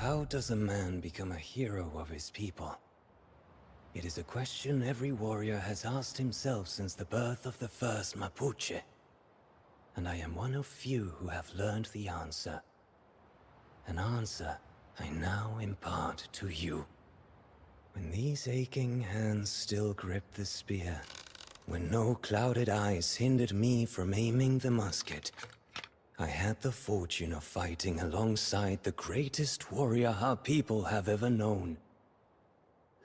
How does a man become a hero of his people? It is a question every warrior has asked himself since the birth of the first mapuche. And I am one of few who have learned the answer. An answer I now impart to you. When these aching hands still grip the spear, when no clouded eyes hindered me from aiming the musket, I had the fortune of fighting alongside the greatest warrior our people have ever known.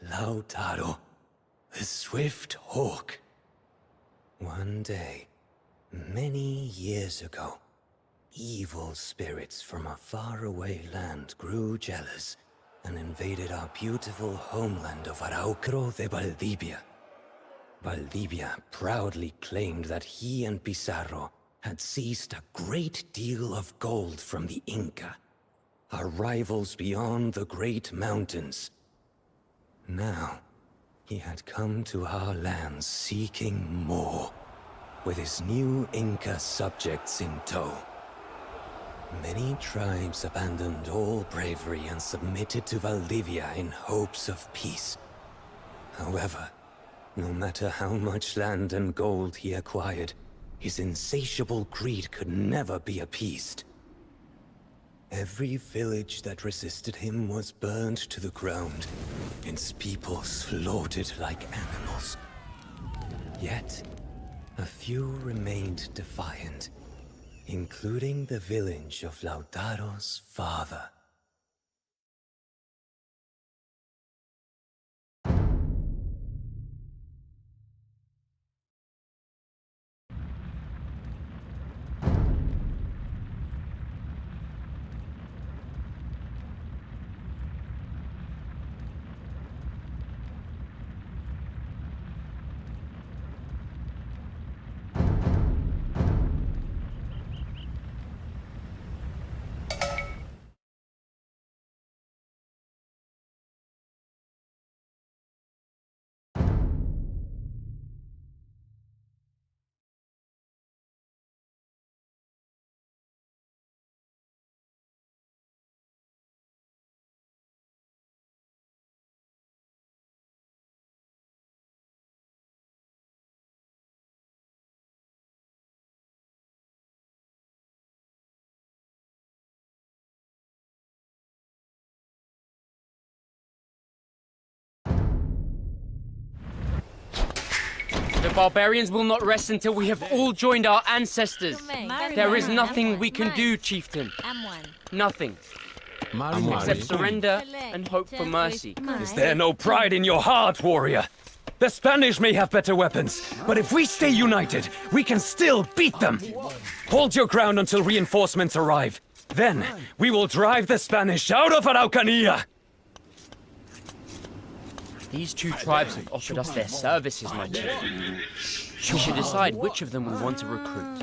Lautaro, the Swift Hawk. One day, many years ago, evil spirits from a faraway land grew jealous and invaded our beautiful homeland of Arauco de Valdivia. Valdivia proudly claimed that he and Pizarro had seized a great deal of gold from the Inca, our rivals beyond the great mountains. Now, he had come to our lands seeking more, with his new Inca subjects in tow. Many tribes abandoned all bravery and submitted to Valdivia in hopes of peace. However, no matter how much land and gold he acquired, his insatiable greed could never be appeased. Every village that resisted him was burned to the ground, its people slaughtered like animals. Yet, a few remained defiant, including the village of Lautaro's father. The barbarians will not rest until we have all joined our ancestors. There is nothing we can do, Chieftain. Nothing. Except surrender and hope for mercy. Is there no pride in your heart, warrior? The Spanish may have better weapons, but if we stay united, we can still beat them. Hold your ground until reinforcements arrive. Then, we will drive the Spanish out of Araucanía. These two tribes have offered us their services, my chief. We should decide which of them we want to recruit.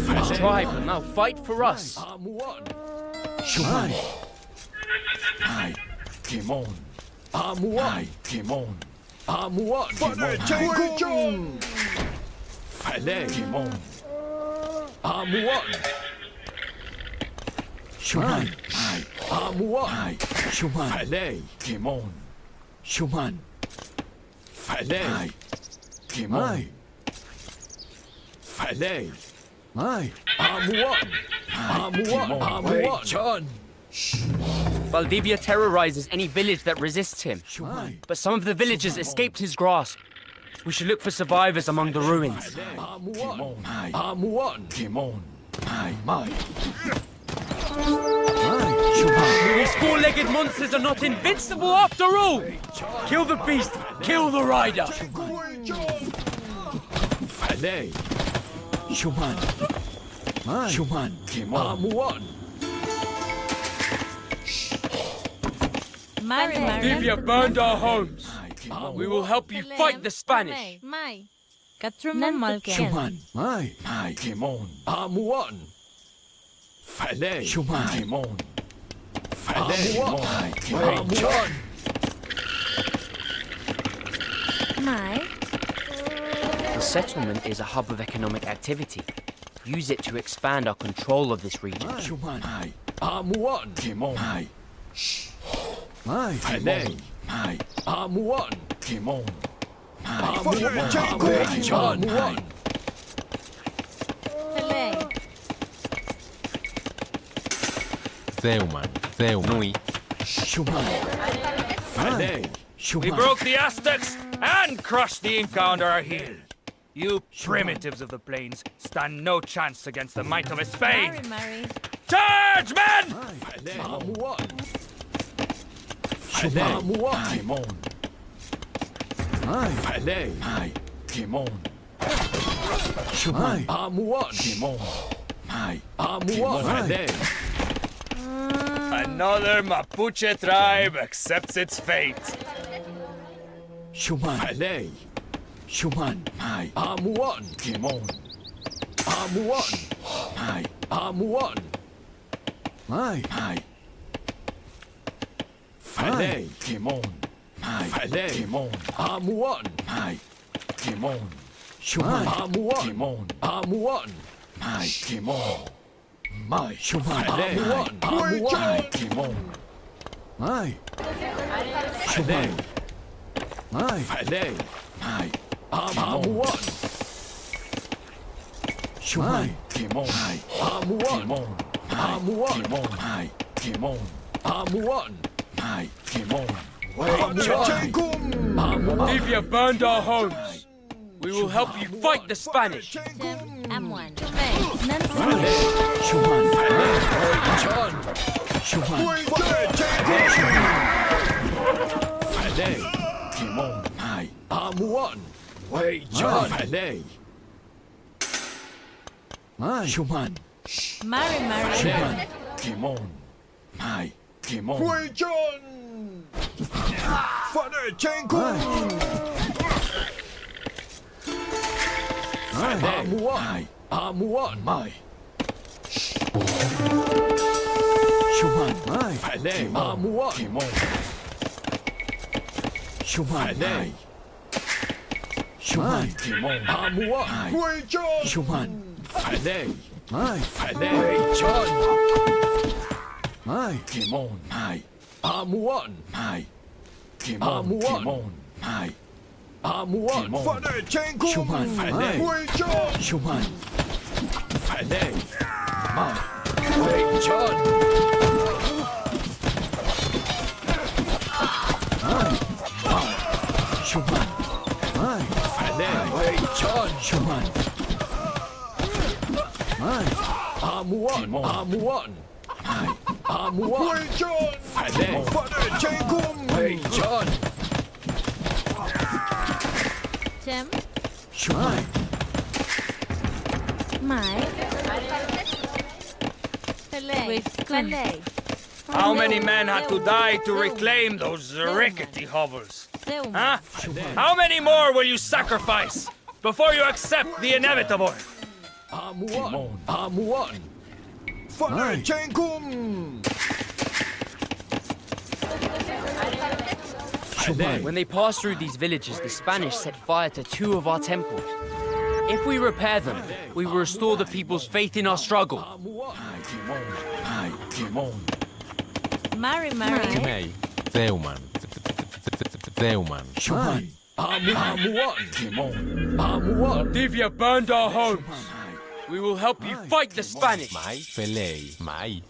This tribe will now fight for us. Shuman. Amuan. Shuman. Falei. Kimon. Shuman. Falei. Kimon. Falei. Mai. Amuan. Amuan. Amuan. Valdivia terrorizes any village that resists him. But some of the villagers escaped his grasp. We should look for survivors among the ruins. Amuan. Amuan. Kimon. Mai. These four-legged monsters are not invincible after all! Kill the beast, kill the rider! Falei. Shuman. Shuman. Amuan. Valdivia burned our homes. We will help you fight the Spanish. Shuman. Mai. Kimon. Amuan. Falei. Shuman. Kimon. Falei. Amuan. Mai. settlement is a hub of economic activity. Use it to expand our control of this region. Shuman. Amuan. Kimon. Falei. Amuan. Kimon. Amuan. Zeuman. Nui. Shuman. Falei. We broke the Aztecs and crushed the Inca under our heel. You primitives of the plains stand no chance against the might of Spain. Charge, men! Amuan. Amuan. Kimon. Falei. Kimon. Shuman. Amuan. Kimon. Amuan. Falei. Another mapuche tribe accepts its fate. Shuman. Falei. Shuman. Amuan. Kimon. Amuan. Amuan. Falei. Kimon. Falei. Kimon. Amuan. Kimon. Shuman. Amuan. Kimon. Amuan. Kimon. Shuman. Amuan. Amuan. Kimon. Shuman. Falei. Amuan. Shuman. Kimon. Amuan. Amuan. Kimon. Amuan. Kimon. If you burned our homes, we will help you fight the Spanish. Shuman. Falei. Shuman. Falei. Kimon. Amuan. Falei. Shuman. Shuman. Kimon. Kimon. Amuan. Amuan. Shuman. Falei. Amuan. Kimon. Shuman. Falei. Shuman. Kimon. Amuan. Shuman. Falei. Falei. Kimon. Amuan. Kimon. Amuan. Shuman. Falei. Shuman. Falei. Shuman. Falei. Shuman. Amuan. Amuan. Amuan. Falei. Tim? Shuman. Falei. How many men had to die to reclaim those rickety hovels? Huh? How many more will you sacrifice before you accept the inevitable? Amuan. Amuan. When they passed through these villages, the Spanish set fire to 2 of our temples. If we repair them, we will restore the people's faith in our struggle. Mei. Zeuman. Zeuman. Shuman. Amuan. Amuan. If you burned our homes, we will help you fight the Spanish. Mai. Felei. Mai.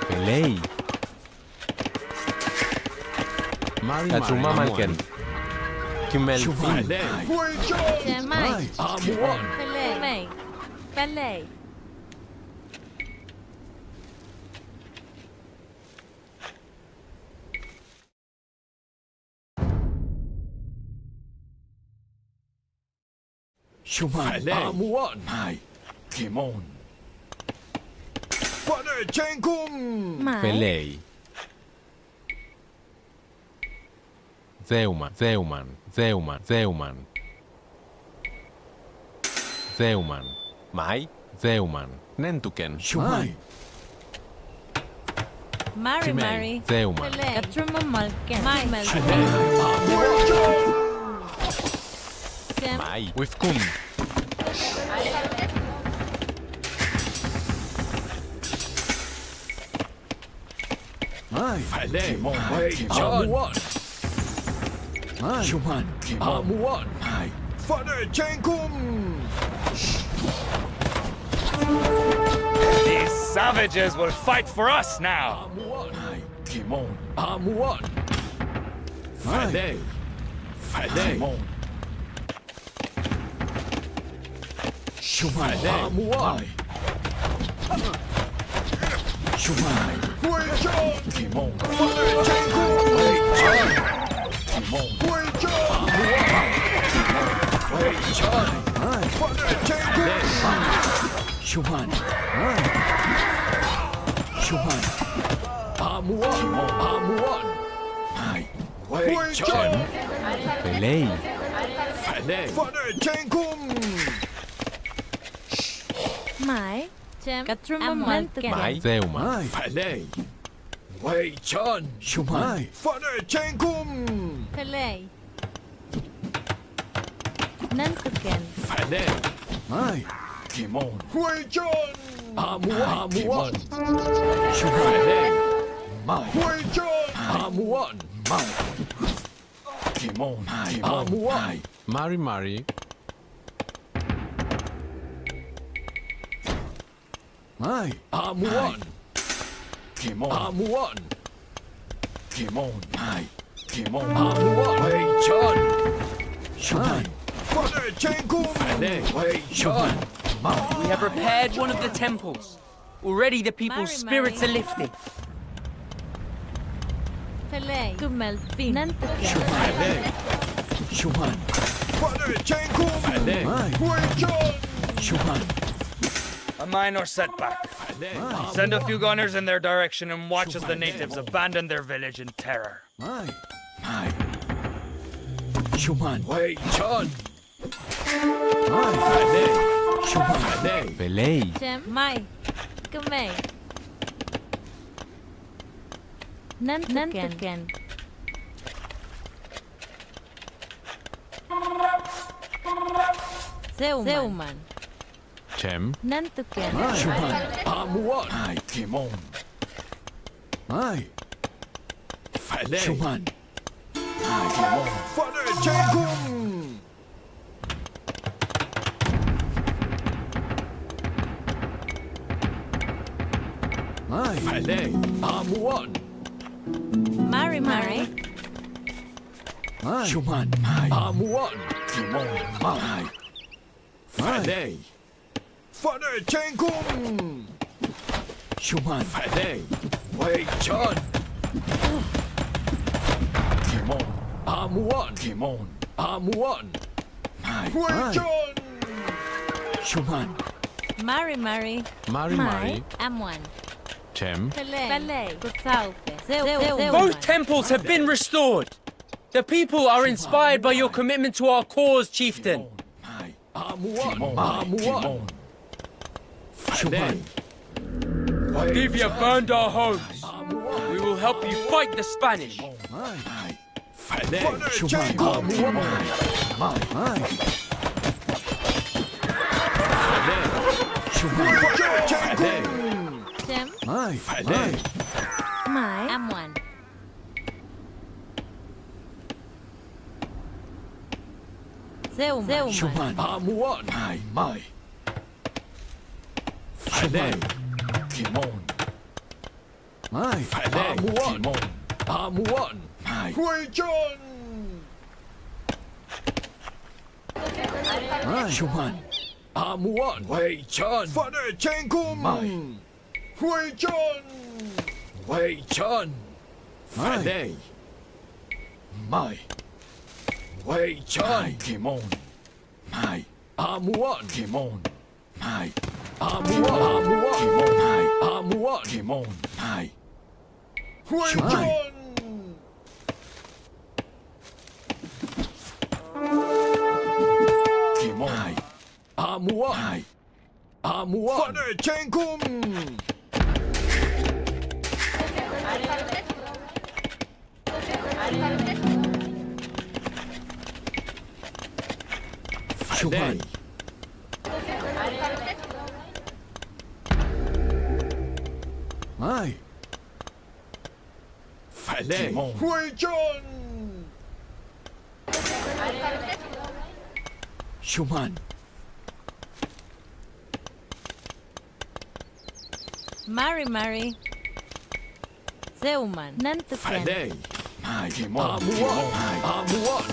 Felei. Katsuma Malken. Kimel. Falei. Amuan. Falei. Shuman. Amuan. Kimon. Felei. Zeuman. Zeuman. Zeuman. Zeuman. Zeuman. Mai. Zeuman. Nentuken. Shuman. Mary, Chimel, Mary. Zeuman, Katruma Malken. My Melken. Tim. Mai, Wifkum, Mai. Falei. Amuan. Mai. Shuman. Amuan. Mai. Father Chenkum. These savages will fight for us now. Amuan. Mai. Kimon. Amuan. Falei. Falei. Kimon. Shuman. Amuan. Shuman. Kimon. Father Chenkum. Kimon. Father Chenkum. Shuman. Shuman. Amuan. Amuan. Mai. Wei Chan. Pelei, Falei. Father Chenkum. My. Tim. Katruma Malken. Mai, Zeuman, Mai. Falei. Wei Chan. Shuman. Father Chenkum. Pelei. Nantuken. Falei. Mai. Kimon. Wei Chan. Amuan. Amuan. Shuman. Falei. Mai. Wei Chan. Amuan. Mai. Kimon. Amuan. Mari Mari, Mai. Amuan. Kimon. Amuan. Kimon. Mai. Kimon. Amuan. Wei Chan. Shuman. Father Chenkum. Falei. Wei Chan. Mai. We have repaired one of the temples. Already the people's Mary, spirits Mary. are lifted. Pelei. Kumelfin. Nantuken. Falei. Shuman. Father Chenkum. Falei. Wei Chan. Shuman. A minor setback. Falei. Send a few gunners in their direction and watch as the natives abandon their village in terror. Mai. Mai. Shuman. Wei Chan. Mai. Falei. Shuman. Falei. Pelei, Tim. My. Kumei. Nantuken. Zeuman. Chem, Nantuken. Shuman. Amuan. Mai. Kimon. Mai. Falei. Shuman. Mai. Kimon. Father Chenkum. Mai. Falei. Amuan. Mary, Mary. Mai. Shuman. Mai. Amuan. Kimon. Mai. Falei. Father Chenkum. Shuman. Falei. Wei Chan. Kimon. Amuan. Kimon. Amuan. Mai. Wei Chan. Shuman. Mary, Mary. Mari Mari, M1. Chem, Pelei. Kutsaufe. Both temples have been restored. The people are inspired by your commitment to our cause, chieftain. Mai. Amuan. Amuan. Shuman. Olivia burned our homes. We will help you fight the Spanish. Mai. Falei. Shuman. Amuan. Mai. Mai. Falei. Shuman. Falei. Tim. Mai. Falei. My. M1. Zeuman. Shuman. Amuan. Mai. Mai. Falei. Kimon. Mai. Falei. Amuan. Kimon. Amuan. Mai. Wei Chan. Mai. Shuman. Amuan. Wei Chan. Father Chenkum. Mai. Wei Chan. Wei Chan. Falei. Mai. Wei Chan. Kimon. Mai. Amuan. Kimon. Mai. Amuan. Amuan. Kimon. Mai. Amuan. Kimon. Mai. Wei Chan. Kimon. Mai. Amuan. Mai. Amuan. Father Chenkum. Shuman. Mai. Phải lên. Huy John. Shuman. Mari. Zeuman. Phải Nantuken. lên. Mai. Amuan. Amuan.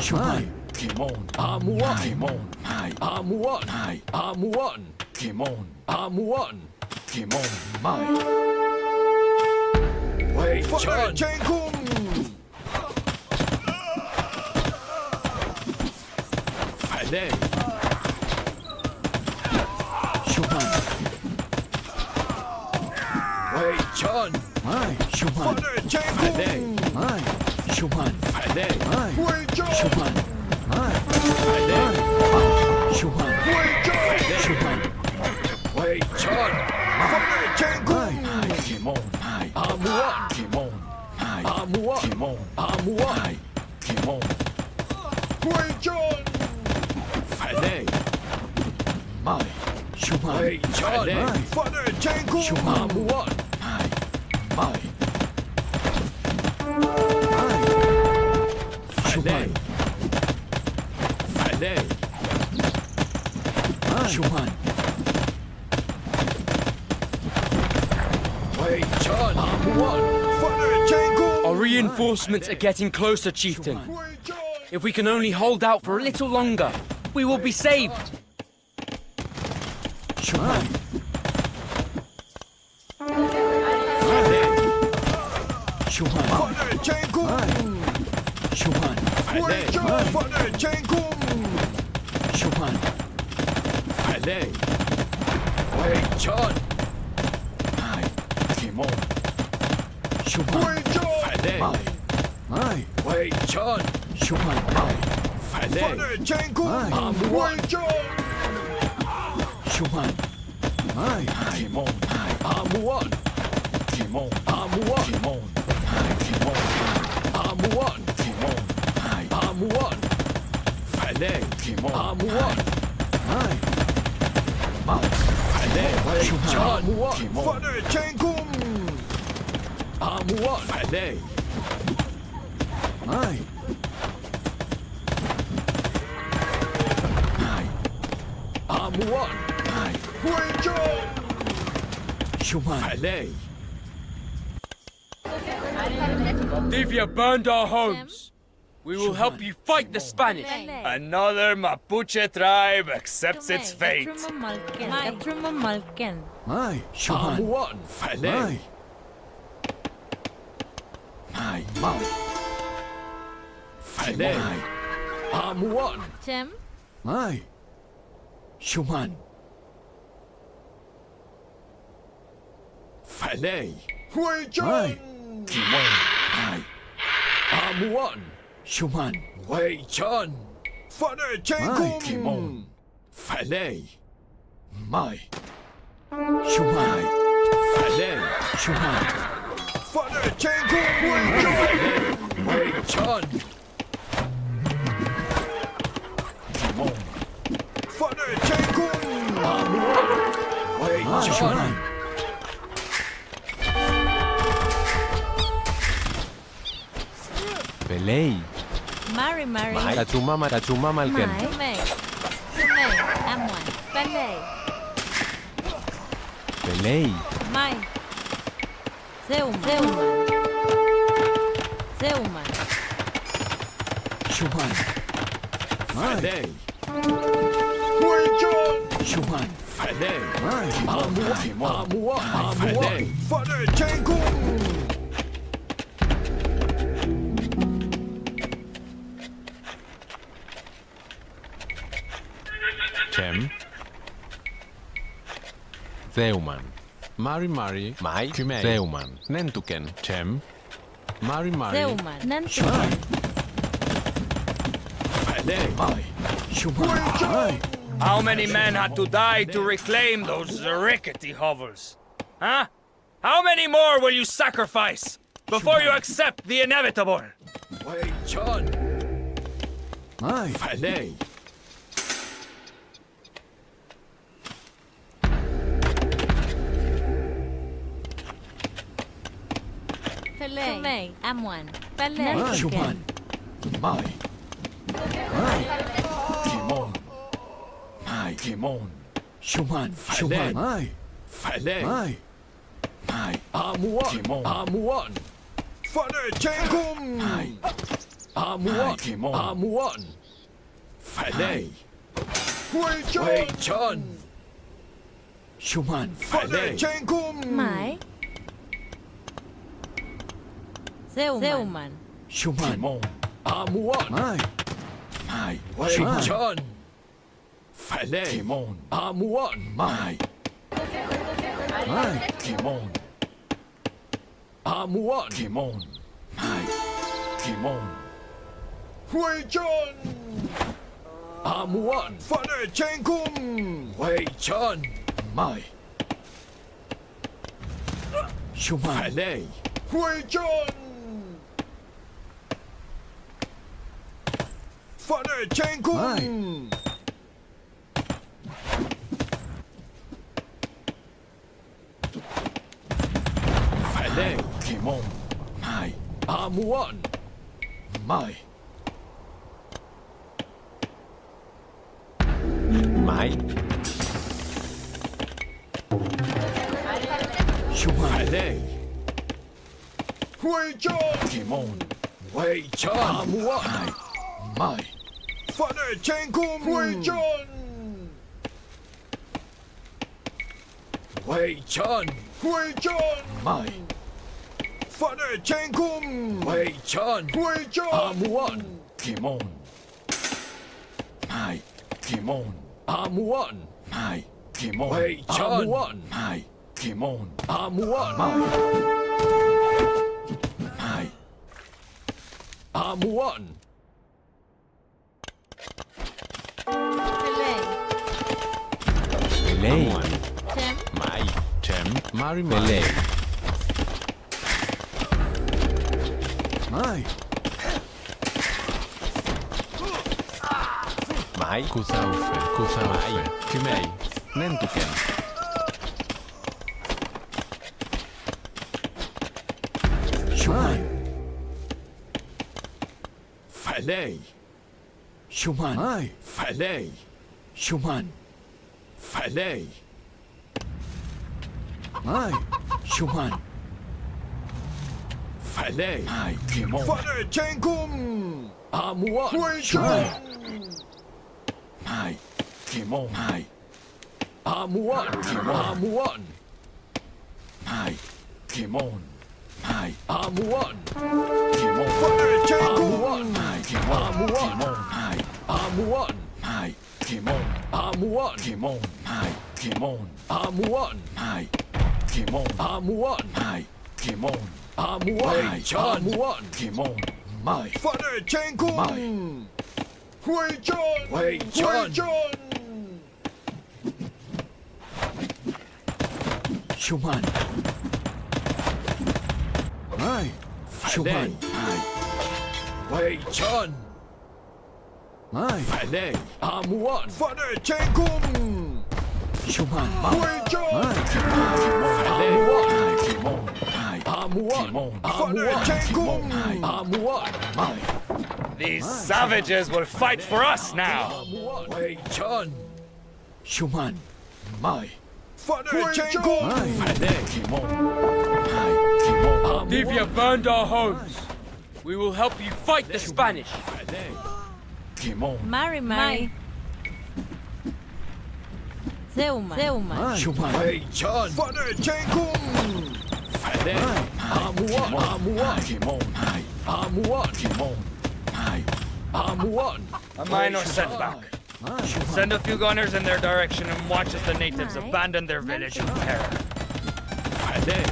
Shuman. Kimon. Amuan. Kimon. Mai. Amuan. Mai. Amuan. Kimon. Amuan. Kimon. Mai. Wei John. Phải lên. Shuman. Wei John. Mai. Shuman. Phải lên. Mai. Shuman. Phải lên. Mai. Shuman. Mai. Phải lên. Shuman. Phải lên. Shuman. Wei John. Mai. Kimon. Mai. Amuan. Kimon. Mai. Amuan. Kimon. Amuan. Kimon. Wei John. Phải lên. Mai. Shuman. Wei John. Mai. Shuman. Amuan. Mai. Mai. Phải lên. Phải lên. Shuman. Wei John. Amuan. Our reinforcements are getting closer, Chieftain. If we can only hold out for a little longer, we will be saved. Shuman. Phải lên. Shuman. Shuman. Phải lên. Shuman. Phải lên. Wei John. Mai. Kimon. Shuman. Phải lên. Mai. Wei John. Shuman. Mai. Phải lên. Mai. Amuan. Shuman. Mai. Kimon. Mai. Amuan. Kimon. Amuan. Kimon. Mai. Kimon. Amuan. Kimon. Mai. Amuan. Phải lên. Kimon. Amuan. Mai. Mai. Phải lên. Wei John. Kimon. Amuan. Phải lên. Mai. Mai. Amuan. Mai. Shuman. Phải lên. Valdivia burned our homes. We will help you fight the Spanish. Another mapuche tribe accepts its fate. Malken. Mai. Shuman. Amuan. Phải lên. Mai. Mai. Mai. Phải lên. Amuan. Chem. Mai. Shuman. Phải lên. Mai. Kimon. Mai. Amuan. Shuman. Wei John. Mai. Kimon. Phải lên. Mai. Shuman. Phải lên. Shuman. Phải lên. Wei John. Kimon. Amuan. Wei John. Belay. Mari. Tachuma malken. Tumay. Amwan. Balay. Belay. Mai. Zeuman. Shuman. Phải lên. Shuman. Phải lên. Amuan. Phải lên. Chem. Zeuman. Mari. Mai. Kymei. Zeuman. Nentuken. Chem. Mari. Zeuman. Nantuken. Phải lên. Shuman. How many men had to die to reclaim those rickety hovels? Huh? How many more will you sacrifice before you accept the inevitable? Wei John. Mai. Falei. Filet. M1. Filet. Shuman. Mai. Mai. Kimon. Mai. Kimon. Shuman. Shuman. Mai. Falei. Mai. Mai. Amuan. Kimon. Amuan. Falei. Chengkum. Mai. Amuan. Kimon. Amuan. Falei. Wei Chun. Shuman. Falei. Chengkum. Mai. Zeuman. Shuman. Kimon. Amuan. Mai. Mai. Wei Chun. Falei. Kimon. Amuan. Mai. Mai. Kimon. Amuan. Kimon. Mai. Kimon. Wei Chun. Amuan. Falei. Chengkum. Wei Chun. Mai. Shuman. Falei. Wei Chun. Falei. Chengkum. Mai. Falei. Kimon. Mai. Amuan. Mai. Mai. Shuman. Falei. Wei Chun. Kimon. Wei Chun. Amuan. Mai. Falei. Chengkum. Wei Chun. Wei Chun. Wei Chun. Mai. Falei. Chengkum. Wei Chun. Wei Chun. Amuan. Kimon. Mai. Kimon. Amuan. Mai. Kimon. Wei Chun. Amuan. Mai. Kimon. Amuan. Mai. Mai. Amuan. Filet. Lei. Chem. Mai. Chem. Mari Malay. Mai. Mai. Kusaufe. Kusaufe. Kimei. Nentuken. Shuman. Falei. Shuman. Mai. Falei. Shuman. Falei. Mai. Shuman. Falei. Mai. Kimon. Falei. Chengkum. Amuan. Wei Chun. Mai. Kimon. Mai. Amuan. Kimon. Amuan. Mai. Kimon. Mai. Amuan. Kimon. Falei. Chengkum. Amuan. Mai. Kimon. Amuan. Mai. Amuan. Mai. Kimon. Amuan. Kimon. Mai. Kimon. Amuan. Mai. Kimon. Amuan. Mai. Kimon. Amuan. Wei Chun. Amuan. Kimon. Mai. Falei. Chengkum. Mai. Wei Chun. Wei Chun. Shuman. Mai. Shuman. Mai. Wei Chun. Mai. Falei. Amuan. Falei. Chengkum. Shuman. Wei Chun. Mai. Falei. Kimon. Mai. Amuan. Falei. Chengkum. Amuan. Mai. These savages will fight for us now. Wei Chun. Shuman. Mai. Falei. Chengkum. Falei. Kimon. Mai. Kimon. Livia burned our homes. We will help you fight the Spanish. Falei. Kimon. Mari. Zeuman. Shuman. Wei Chun. Falei. Chengkum. Falei. Amuan. Amuan. Kimon. Mai. Amuan. Kimon. Mai. Amuan. A minor setback. Send a few gunners in their direction and watch as the natives Mai. abandon their village in terror. Falei.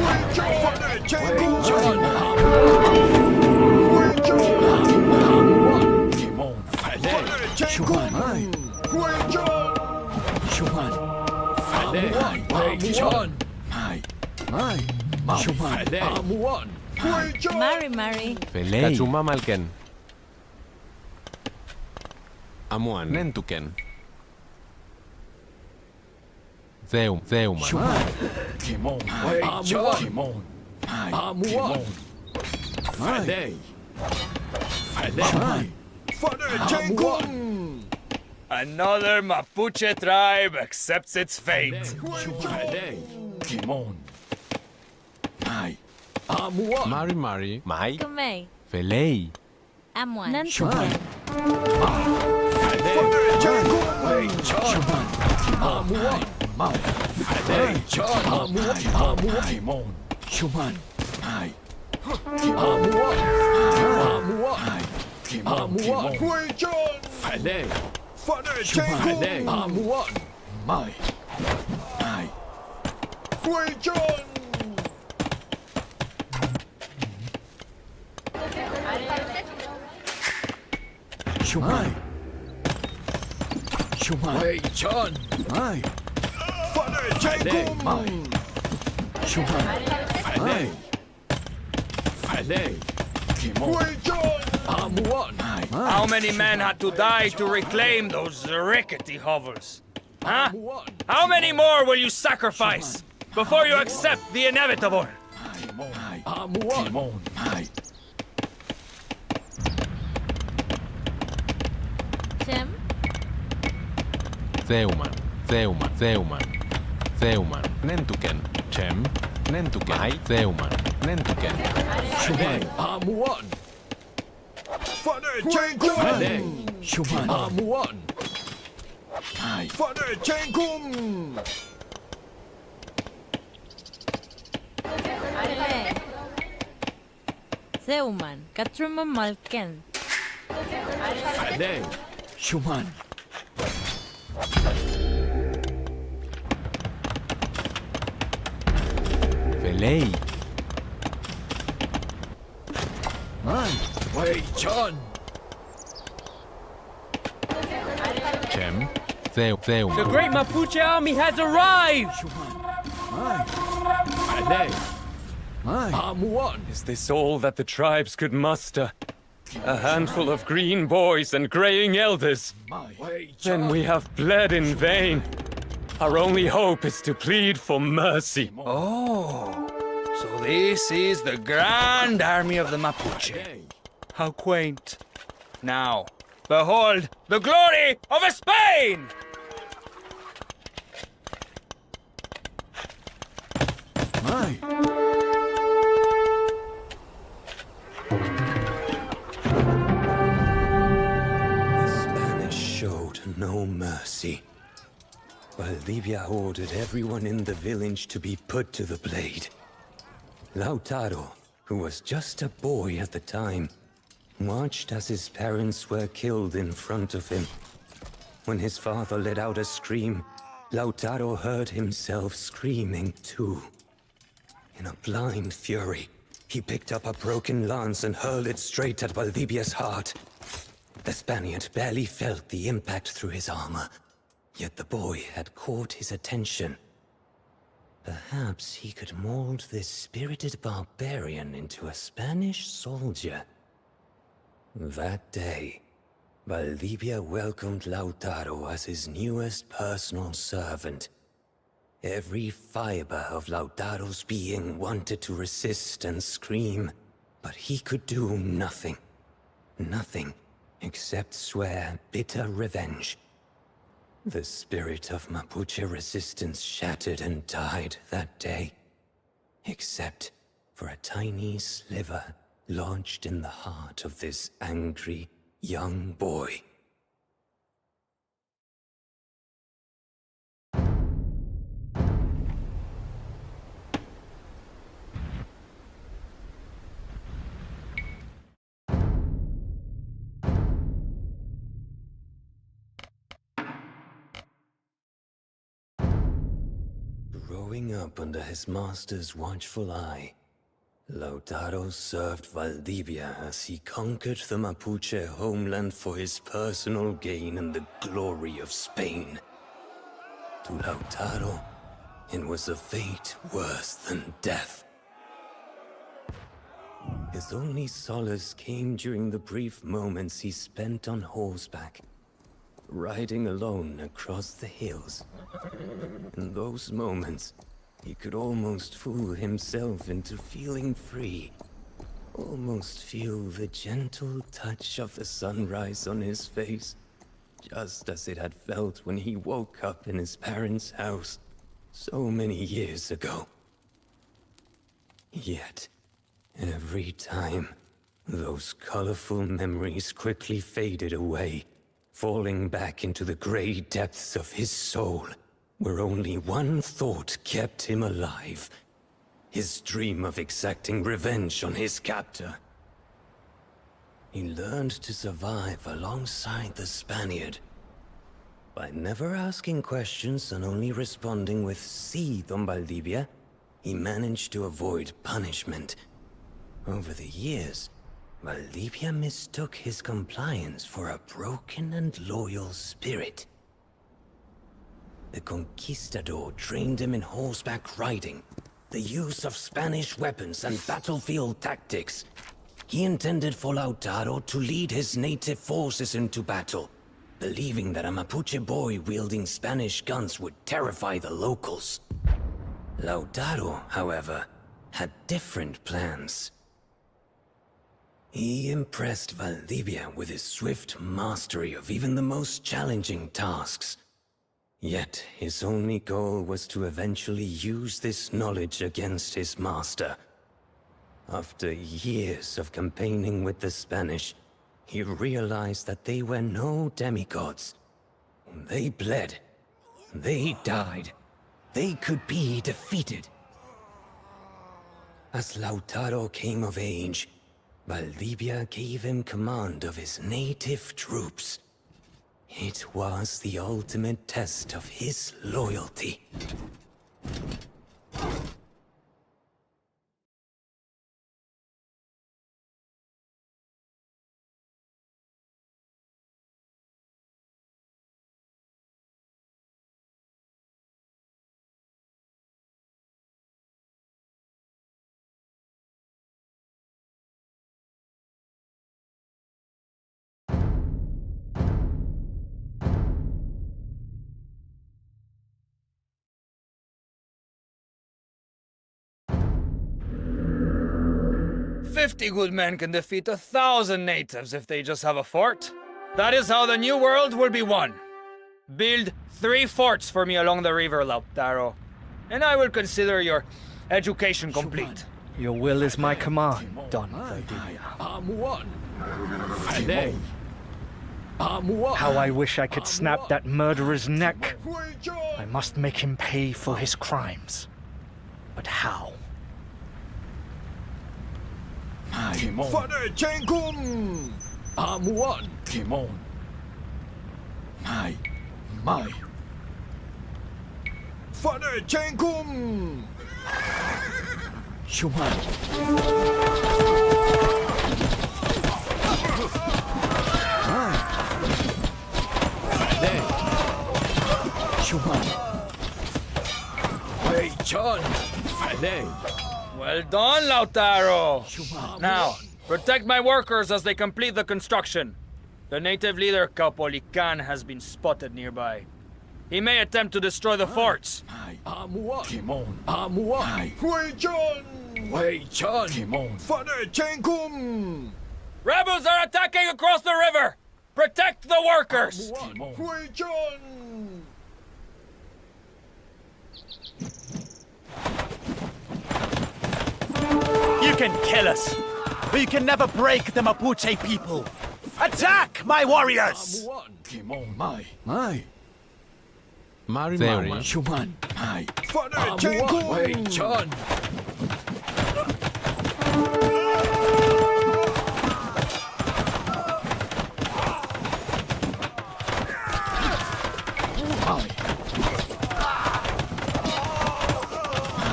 Wei Chun. Falei. Chengkum. Wei Chun. Wei Chun. Amuan. Kimon. Falei. Chengkum. Mai. Wei Chun. Shuman. Falei. Wei Chun. Mai. Mai. Shuman. Amuan. Mari. Felei. Kachuma malken. Amuan. Nentuken. Zeuman. Kimon. Amuan. Kimon. Amuan. Felei. Felei. Amuan. Another Mapuche tribe accepts its fate. Felei. Kimon. Mai. Amuan. Mari. Mai. Kamay. Felei. Amwan. Nantuken. Amuan. Felei. Amuan. Kimon. Shuman. Mai. Amuan. Amuan. Amuan. Felei. Felei. Amuan. Mai. Mai. Shumai. Wei John. Mai. Felei. Mai. Shumai. Felei. Felei. Kimon. Amuan. How many men had to die to reclaim those rickety hovels? Huh? How many more will you sacrifice before you accept the inevitable? Amuan. Chem. Zeuman. Nentuken. Chem. Nentuken. Mai. Zeuman. Nentuken. Shumai. Amuan. Felei. Shumai. Amuan. Mai. Zeuman. Katruma malken. Felei. Shuman. Felei. Mai. Wei John. Chem. The Zeuman. great Mapuche army has arrived! Felei. Amuan. Is this all that the tribes could muster? A handful of green boys and graying elders? Wei Then we have bled in vain. Our only hope is to plead for mercy. Oh, so this is the grand army of the Mapuche. How quaint. Now, behold the glory of Spain! Mai. The Spanish showed no mercy. Valdivia ordered everyone in the village to be put to the blade. Lautaro, who was just a boy at the time, watched as his parents were killed in front of him. When his father let out a scream, Lautaro heard himself screaming too. In a blind fury, he picked up a broken lance and hurled it straight at Valdivia's heart. The Spaniard barely felt the impact through his armor, yet the boy had caught his attention. Perhaps he could mold this spirited barbarian into a Spanish soldier. That day, Valdivia welcomed Lautaro as his newest personal servant. Every fiber of Lautaro's being wanted to resist and scream, but he could do nothing. Nothing except swear bitter revenge. The spirit of Mapuche resistance shattered and died that day, except for a tiny sliver lodged in the heart of this angry young boy. Growing up under his master's watchful eye, Lautaro served Valdivia as he conquered the Mapuche homeland for his personal gain and the glory of Spain. To Lautaro, it was a fate worse than death. His only solace came during the brief moments he spent on horseback, riding alone across the hills. In those moments, he could almost fool himself into feeling free. Almost feel the gentle touch of the sunrise on his face, just as it had felt when he woke up in his parents' house so many years ago. Yet, every time, those colorful memories quickly faded away, falling back into the gray depths of his soul, where only one thought kept him alive. His dream of exacting revenge on his captor. He learned to survive alongside the Spaniard. By never asking questions and only responding with "Sí, Don Valdivia," he managed to avoid punishment. Over the years, Valdivia mistook his compliance for a broken and loyal spirit. The conquistador trained him in horseback riding, the use of Spanish weapons and battlefield tactics. He intended for Lautaro to lead his native forces into battle, believing that a Mapuche boy wielding Spanish guns would terrify the locals. Lautaro, however, had different plans. He impressed Valdivia with his swift mastery of even the most challenging tasks. Yet, his only goal was to eventually use this knowledge against his master. After years of campaigning with the Spanish, he realized that they were no demigods. They bled. They died. They could be defeated. As Lautaro came of age, Valdivia gave him command of his native troops. It was the ultimate test of his loyalty. "50 good men can defeat 1,000 natives if they just have a fort. That is how the new world will be won. Build 3 forts for me along the river, Lautaro, and I will consider your education complete." Your will is my command, Don Valdivia. How I wish I could snap that murderer's neck. I must make him pay for his crimes. But how? Father Chenkum! Amuan! Kimon! My! Father Chenkum! Shuman! Shuman! Wei Chan! Well done, Lautaro! Now, protect my workers as they complete the construction. The native leader, Caupolicán, has been spotted nearby. He may attempt to destroy the forts. Kimon! Amuan! Wei Chan! Kimon! Father Chenkum! Rebels are attacking across the river! Protect the workers! Wei Chan! You can kill us, but you can never break the Mapuche people. Attack, my warriors! Kimon! Mari Theory. Mari. Shuman! Father Chenkum! Wei Chan!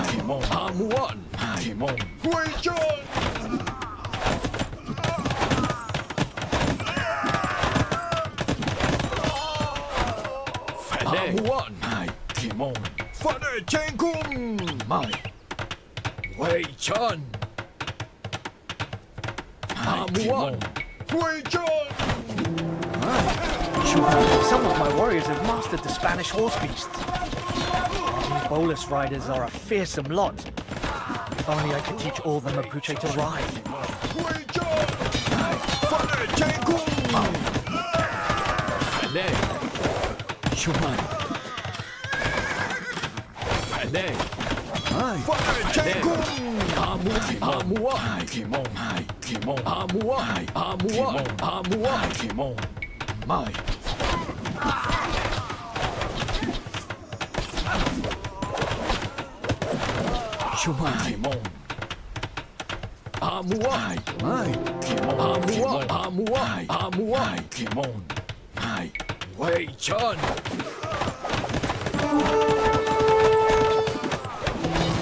Kimon! Amuan! Kimon! Wei Chan! Amuan! Kimon! Father Chenkum! Wei Chan! Amuan. Some of my warriors have mastered the Spanish horse beasts. These bolus riders are a fearsome lot. If only I could teach all the mapuche to ride. Fale. Shuman. Fale. Amuan. Kimon. Amuan. Amuan. Kimon. My. Shuman. Kimon. Amuan. My. Amuan. Amuan. Amuan. Kimon. My. Wei Chun.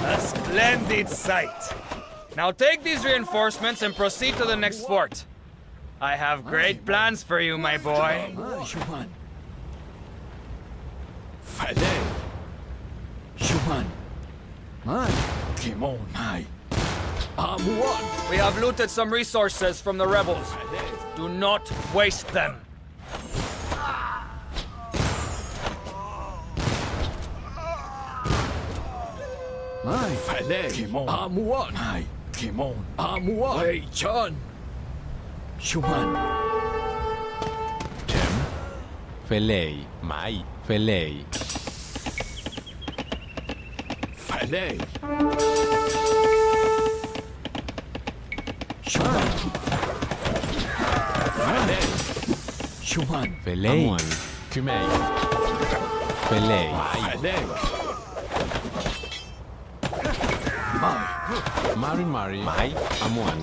A splendid sight. Now take these reinforcements and proceed to the next fort. I have great plans for you, my boy. Shuman. Fale. Shuman. My. Kimon. My. Amuan. We have looted some resources from the rebels. Do not waste them. My. Fale. Kimon. Amuan. My. Kimon. Amuan. Wei Chun. Shuman. Chem. Felei. Mai. Felei. Fale. Shuman. Fale. Shuman. Felei. Amuan. Kumei. Felei. Fale. My. Mari. Mai. Amuan.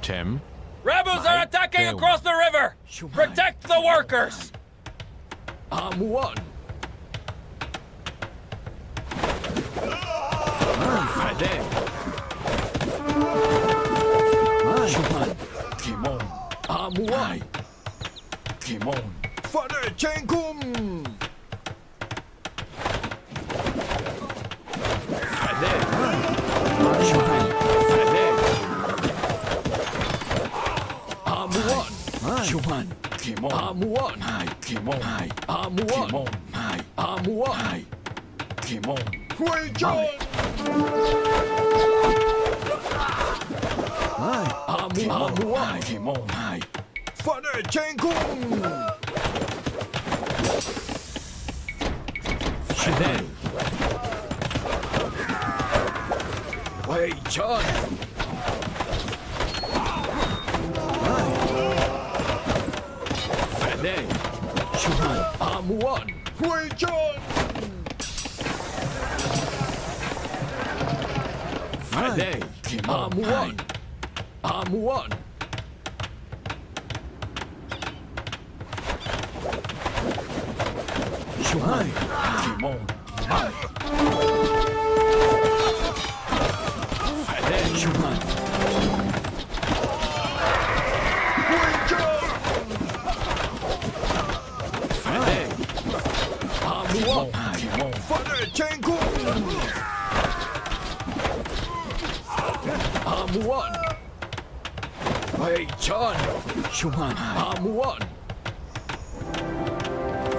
Chem. Rebels are attacking across the river! Protect the workers! Amuan. Fale. Shuman. Kimon. Amuan. Kimon. Fale Chenkum. Fale. Shuman. Fale. Amuan. Shuman. Kimon. Amuan. Kimon. Amuan. Amuan. Kimon. Wei John. Amuan. Kimon. Fale Chenkum. Fale. Wei John. Fale. Shuman. Amuan. Wei John. Fale. Amuan. Amuan. Shuman. Kimon. Fale. Shuman. Fale. Amuan. Kimon. Fale Chenkum. Amuan. Wei Chun. Shuman. Amuan.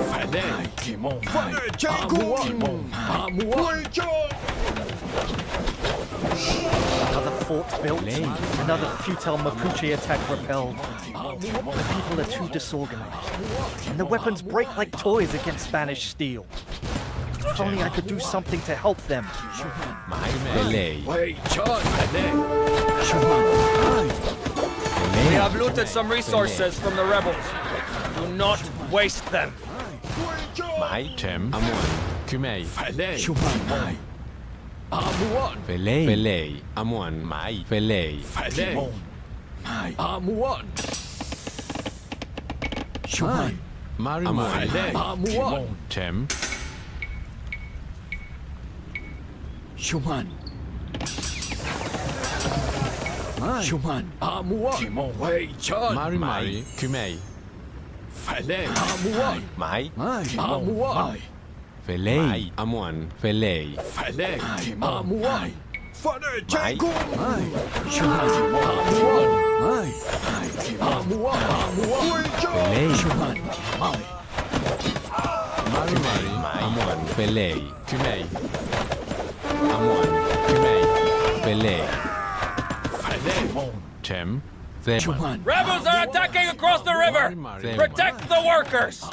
Fale. Kimon. Fale Chenkum. Amuan. Another fort built, another futile mapuche attack repelled. The people are too disorganized, and the weapons break like toys against Spanish steel. If only I could do something to help them. Felei. Wei Chun. Fale. Shuman. We have looted some resources from the rebels. Do not waste them. Mai. Chem. Amuan. Kumei. Fale. Shuman. Amuan. Felei. Felei. Amuan. Mai. Felei. Fale. Amuan. Shuman. Mari. Fale. Amuan. Chem. Shuman. Shuman. Amuan. Wei Chun. Mari. Kumei. Fale. Amuan. Mai. Amuan. Felei. Amuan. Felei. Fale. Amuan. Fale Mai. Chenkum. Shuman. Amuan. Belay, Kumei, Amuan, Kumei, Belay, Chem, Theman, Rebels are attacking across the river! Protect the workers!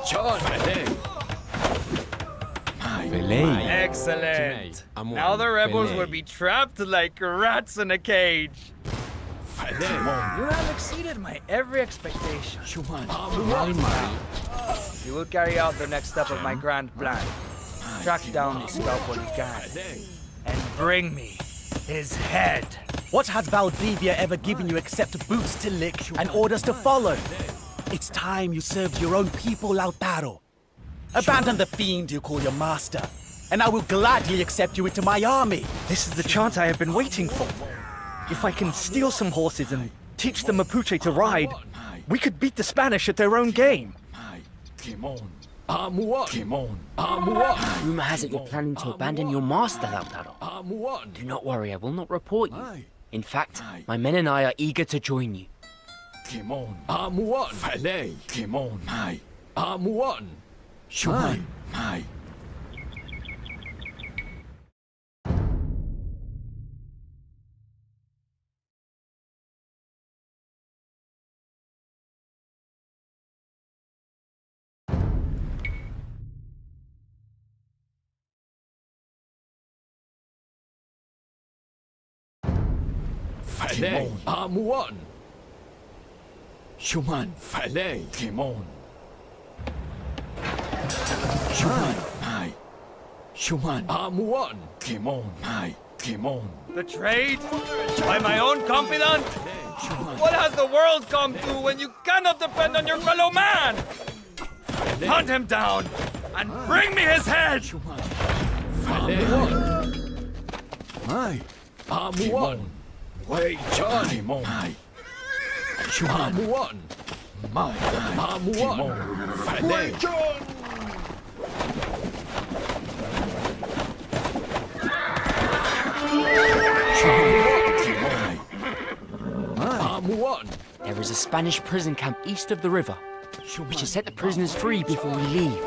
Chem, Belay, Excellent! Amuan, Now the rebels Belay. will be trapped like rats in a cage. You have exceeded my every expectation. You will carry out the next step of my grand plan. Track down this Caupolicán and bring me his head. What has Valdivia ever given you except boots to lick and orders to follow? It's time you served your own people, Lautaro. Abandon the fiend you call your master, and I will gladly accept you into my army. This is the chance I have been waiting for. If I can steal some horses and teach the Mapuche to ride, we could beat the Spanish at their own game. Rumor has it you're planning to abandon your master, Lautaro. Do not worry, I will not report you. In fact, my men and I are eager to join you. Betrayed? By my own confidant? What has the world come to when you cannot depend on your fellow man? Hunt him down and bring me his head! There is a Spanish prison camp east of the river. We should set the prisoners free before we leave.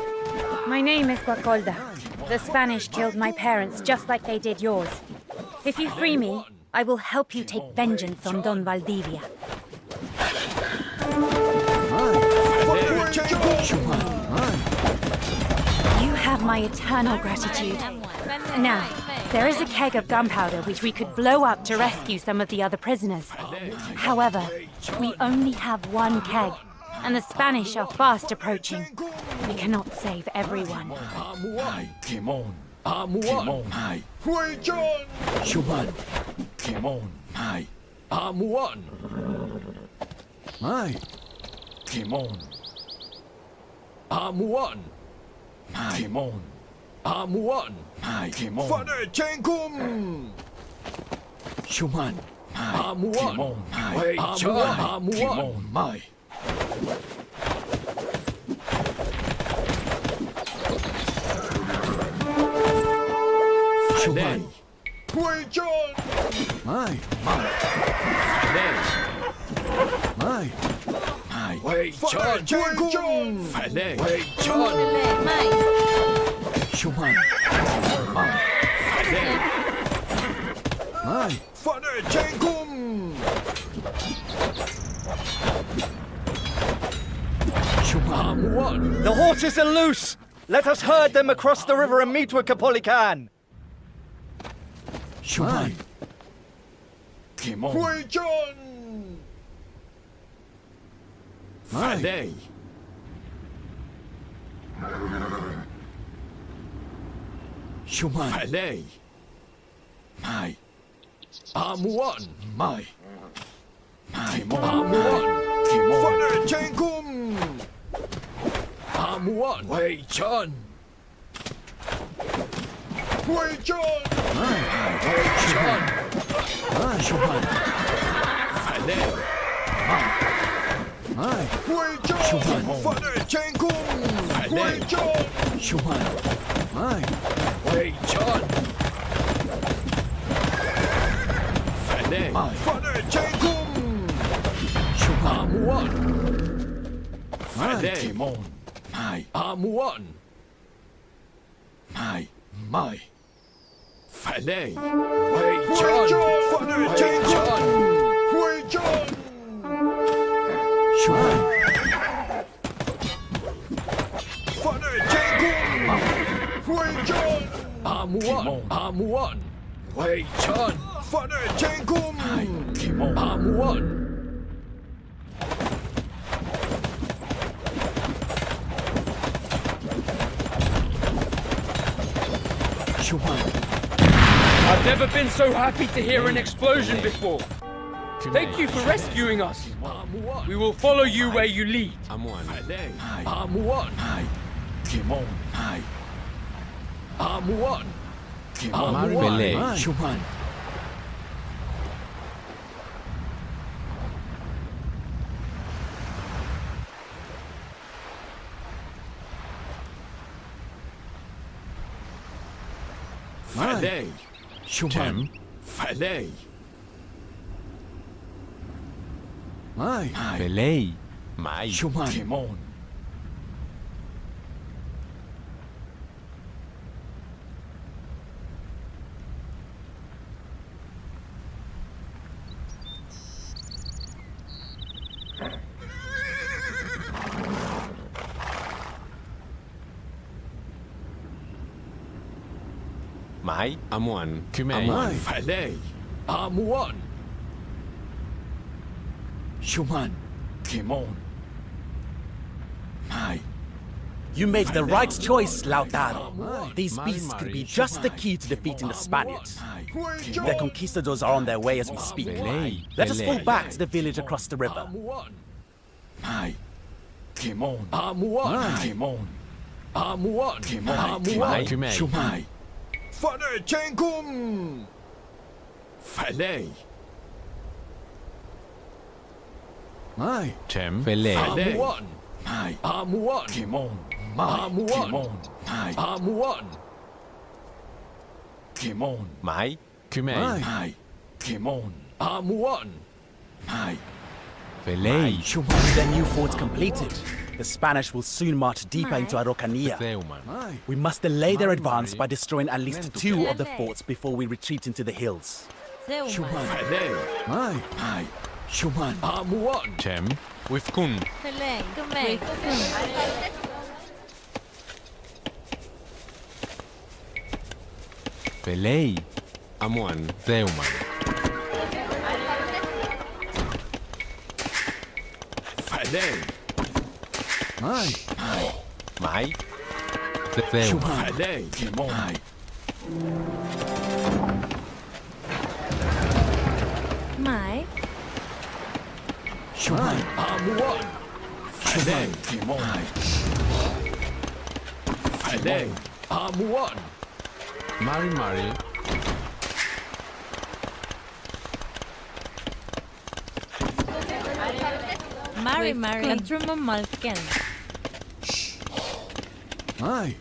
My name is Guacolda. The Spanish killed my parents just like they did yours. If you free me, I will help you take vengeance on Don Valdivia. You have my eternal gratitude. Now, there is a keg of gunpowder which we could blow up to rescue some of the other prisoners. However, we only have one keg, and the Spanish are fast approaching. We cannot save everyone. Shuman. Mai. Mai. Mai. Wei Chun. Fale. Wei Chun. Mai. Shuman. Mai. Fale. Mai. Shuman. The horses are loose! Let us herd them across the river and meet with Capolican! Shuman. Kimon. Fale. Shuman. Fale. Mai. Amuan. Mai. Amuan. Kimon. Amuan. Wei Chun. Wei Chun. Shuman. Fale. Mai. Shuman. Fale. Shuman. Mai. Wei Chun. Fale. Shuman. Amuan. Fale. Kimon. Mai. Amuan. Mai. Mai. Fale. Wei Chun. Wei Chun. Shuman. Amuan. Amuan. Wei Chun. Mai. Kimon. Amuan. Shuman. I've never been so happy to hear an explosion before. Thank you for rescuing us. We will follow you where you lead. Amuan. Amuan. Kimon. Amuan. Amuan. Shuman. Fale. Shuman. Fale. Mai. Belay. Mai. Shuman. Kimon. Mai. Amuan. Kumei. Mai. Fale. Amuan. Shuman. Kimon. Mai. You made the right choice, Lautaro. These beasts could be just the key to defeating the Spaniards. The conquistadors are on their way as we speak. Let us fall back to the village across the river. Amuan. Mai. Kimon. Amuan. Kimon. Amuan. Kimon. Amuan. Kumei. Shumai. Fale. Mai. Chem. Belay. Amuan. Mai. Amuan. Kimon. Amuan. Kimon. Mai. Amuan. Kimon. Mai. Kumei. Mai. Kimon. Amuan. Mai. Belay. With their new fort completed, the Spanish will soon march deeper into Araucania. Theuman. Mai. We must delay their advance by destroying at least 2 of the forts before we retreat into the hills. Shuman. Fale. Mai. Mai. Shuman. Amuan. Chem. With Kun. Belay. Amuan. Theuman. Fale. Mai. Mai. Mai. Theuman. Shuman. Fale. Kimon. Mai. Mai. Shuman. Amuan. Fale. Kimon. Mai. Fale. Amuan. Mari. Mari. Katruma Malken. Mai.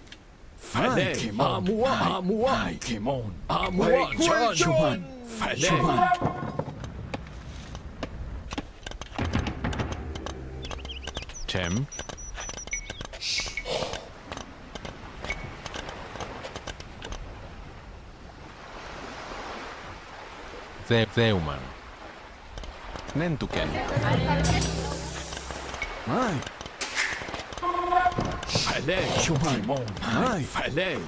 Fale, Amua, Amua, Kimon, Amua, John, Shuman, Fale. Cem. Zeuman. Nentuken. Mai. Fale, Shuman, Mai, Fale.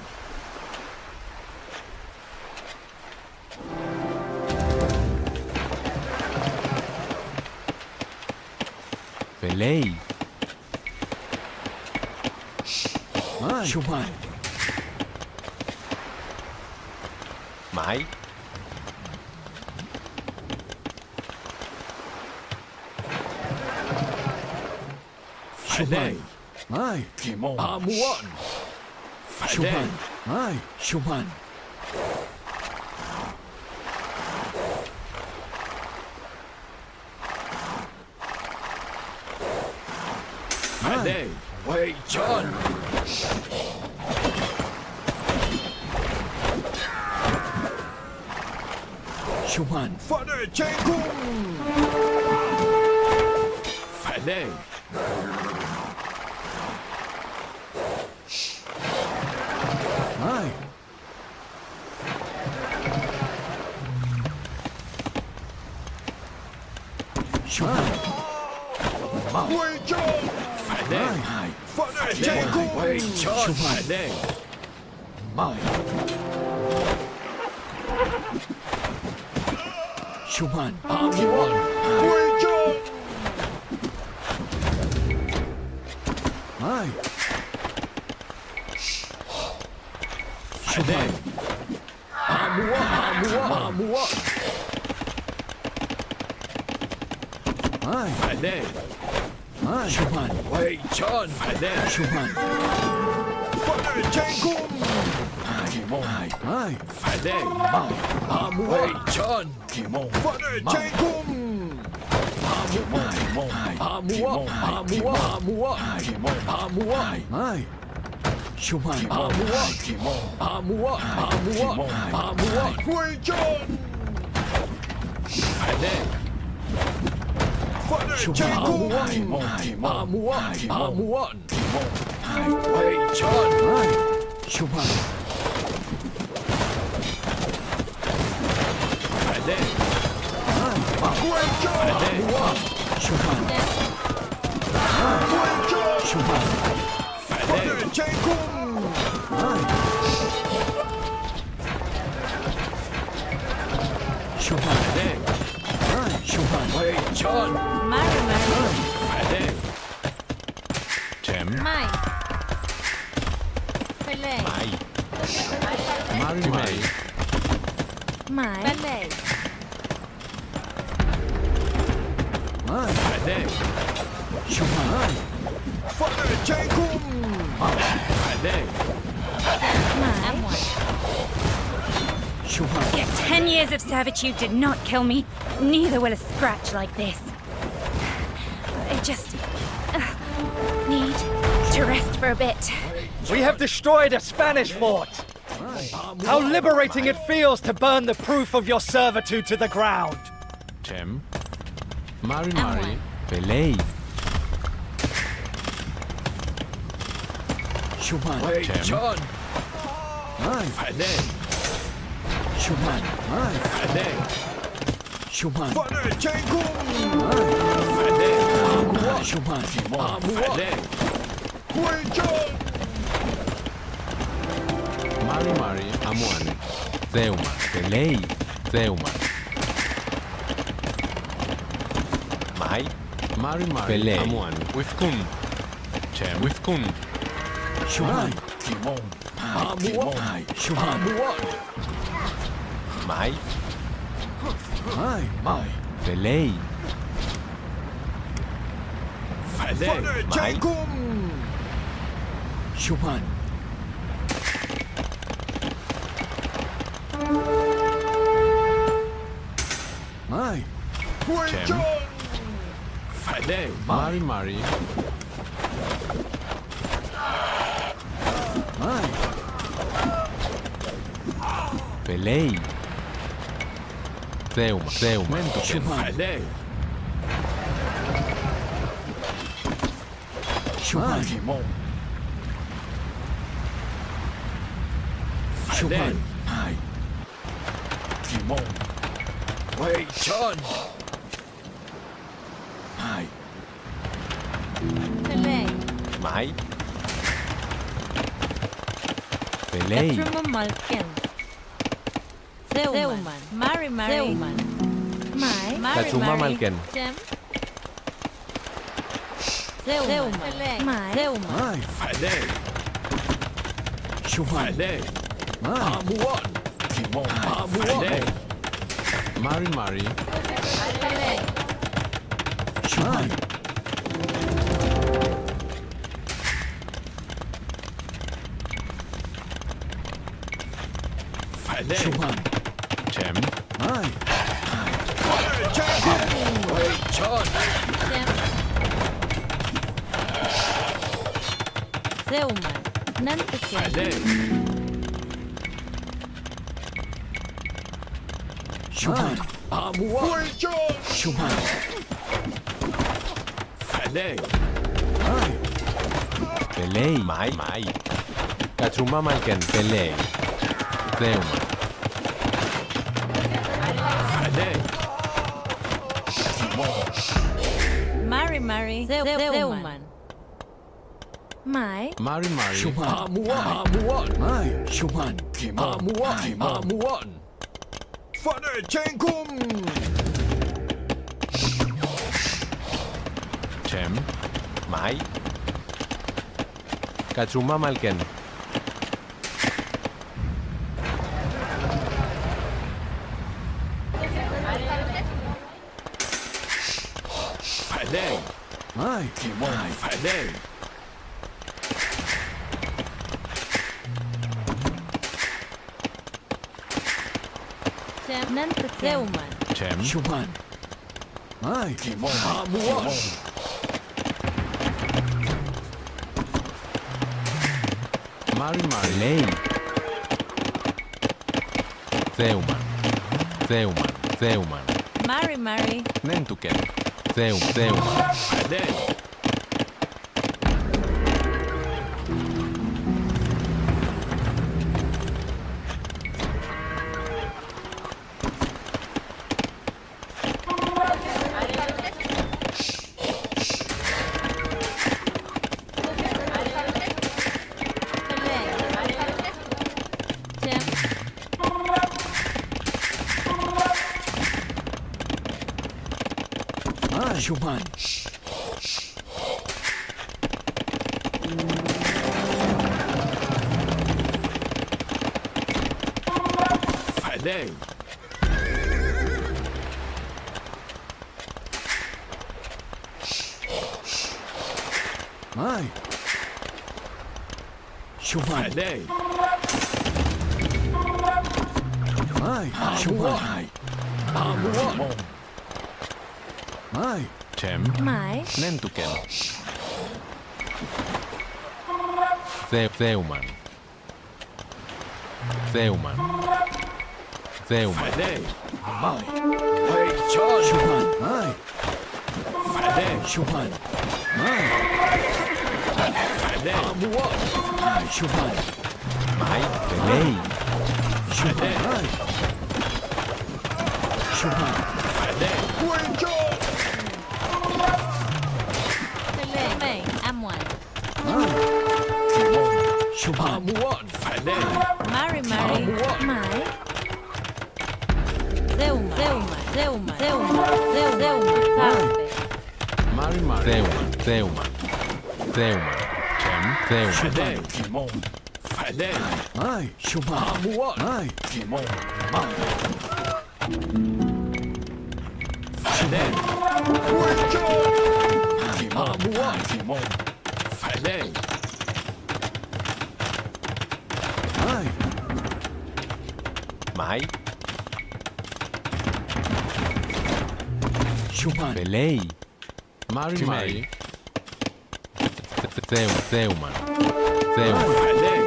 Velei. Mai. Shuman. Mai. Fale. Mai. Kimon. Amuan. Shuman. Mai. Shuman. Fale. Wei John. Shuman. Fale Jengkung. Fale. Mai. Shuman. Wei John. Fale. Fale Jengkung. Wei John. Fale. Mai. Shuman. Amuan. Wei John. Mai. Shuman. Amua, Amua, Amua. Mai. Fale. Mai. Shuman. Wei John. Fale. Shuman. Fale Jengkung. Mai. Mai. Fale. Mai. Amua. Wei John. Kimon. Fale Jengkung. Amua. Amua. Amua. Amua. Kimon. Amua. Mai. Shuman. Amua. Kimon. Amua. Amua. Amua. Wei John. Fale. Fale Jengkung. Amua. Amua. Wei John. Shuman. Fale. Wei John. Shuman. Wei John. Shuman. Fale Jengkung. Shuman. Shuman. Wei John. Mari, Mari. Fale. Cem. Mai. Fale. Mai. Mari Mari. Mai. Fale. Fale. Shuman. Fale Jengkung. Fale. Mai. Shuman. Yet 10 years of servitude did not kill me. Neither will a scratch like this. I just need to rest for a bit. We have destroyed a Spanish fort. How liberating it feels to burn the proof of your servitude to the ground. Cem. Mari Mari. Velei. Shuman. Wei John. Fale. Shuman. Fale. Shuman. Fale Jengkung. Fale. Amua. Shuman. Amua. Fale. Wei John. Mari Mari. Amuan. Zeuman. Velei. Zeuman. Mai. Mari Mari. Velei. Amuan. Wifkun. Cem. Wifkun. Shuman. Kimon. Amua. Shuman. Mai. Mai. Velei. Fale Jengkung. Shuman. Mai. Wei Cem. John. Fale. Mari Mari. Mai. Pelei. Theuma. Nentuken. Falei. Shuman. Kimon. Shuman. Hai. Kimon. Wei Chun. Hai. Pelei. Mai. Pelei. Katrum Malkin. Theuman. Mari. Theuman. Mai. Katsuma Malken. Jem. Theuman. Mai. Theuman. Hai. Falei. Shuman. Falei. Amuan. Kimon. Amuan. Mari. Shuman. Falei. Shuman. Chem. Hai. Wei Chun. Jem. Theuman. Nantuken. Falei. Shuman. Amuan. Shuman. Falei. Hai. Pelei. Mai. Katsuma Malken. Pelei. Theuma. Falei. Mari. Theuman. Mai. Mari. Shuman. Amuan. Hai. Shuman. Amuan. Fane Chenkum. Chem. Mai. Katsuma Malken. Falei. Hai. Kimon. Falei. Jem. Nantuken. Theuman. Chem. Shuman. Hai. Kimon. Amuan. Mari. Pelei. Theuma. Mari. Nentuken. Theuma. Falei. Jem. Hai. Shuman. Falei. Hai. Shuman. Falei. Hai. Shuman. Amuan. Hai. Chem. Mai. Nentuken. Theuma. Falei. Mai. Wei Chun. Shuman. Hai. Falei. Shuman. Mai. Falei. Amuan. Hai. Shuman. Mai. Pelei. Falei. Hai. Shuman. Falei. Wei Chun. Pelei. Amuan. Kimon. Shuman. Amuan. Falei. Mari. Amuan. Mai. Theuman. Mari. Theuma. Chem. Falei. Kimon. Falei. Hai. Shuman. Amuan. Hai. Kimon. Mai. Falei. Wei Chun. Amuan. Kimon. Falei. Hai. Mai. Shuman. Pelei. Mari. Theuma. Falei.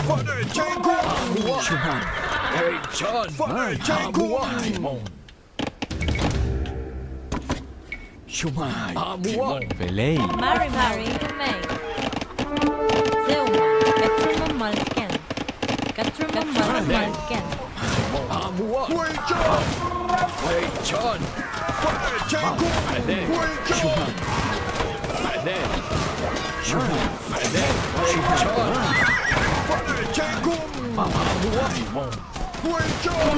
Fane Chenkum. Amuan. Shuman. Hey, John. Kimon. Shumai. Kimon. Velei. Mari, May. Zeuma. Katruma Malken. Katruma Malken. Amuan. Hey, John. Fede. Shumai. Fede. Shumai. Fede. Hey, John. Amuan. Kimon. Fede. Hey, John.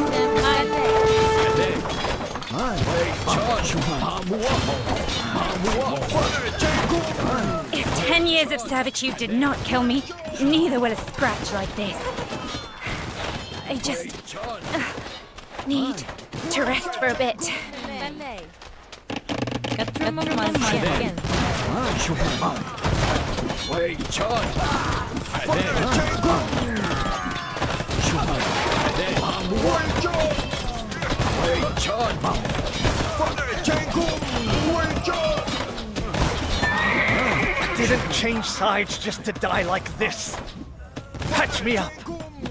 If 10 years of servitude did not kill me, neither will a scratch like this. I just need to rest for a bit. Katruma Malken. Hey, John. Fede. Shumai. Fede. Amuan. Hey, John. Didn't change sides just to die like this. Patch me up.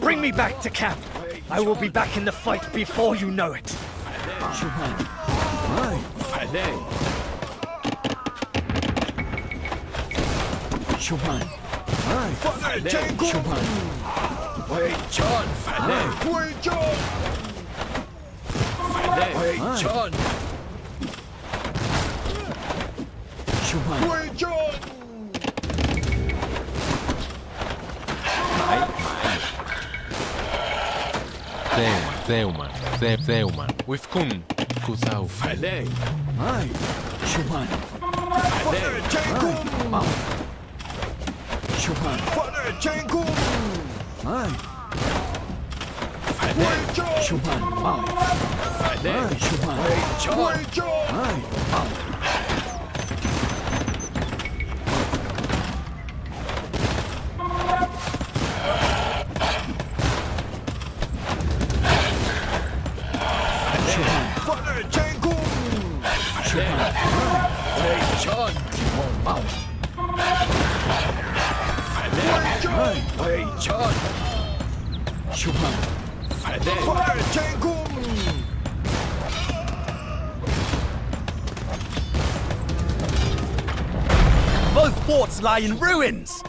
Bring me back to camp. I will be back in the fight before you know it. Fede. Shumai. Fede. Shumai. Hey, John. Fede. Fede. Hey, John. Shumai. Zeuman. Zeuman. Wifkun. Kusau. Fede. Shumai. Fede. Shumai. Fede. Shumai. Fede. Shumai. Hey, John. Hey, John. Hey, John. Shumai. Fede. Both forts lie in ruins.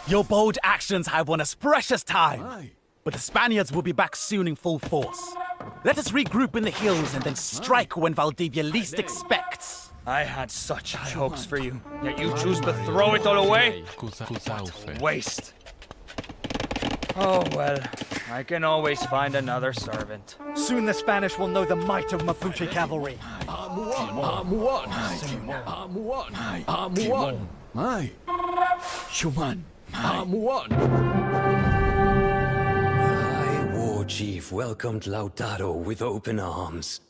Your bold actions have won us precious time. But the Spaniards will be back soon in full force. Let us regroup in the hills and then strike when Valdivia least expects. I had such high hopes for you, yet you choose to throw it all away? Waste. Oh well, I can always find another servant. Soon the Spanish will know the might of Mapuche cavalry. Shuman. High War Chief welcomed Lautaro with open arms.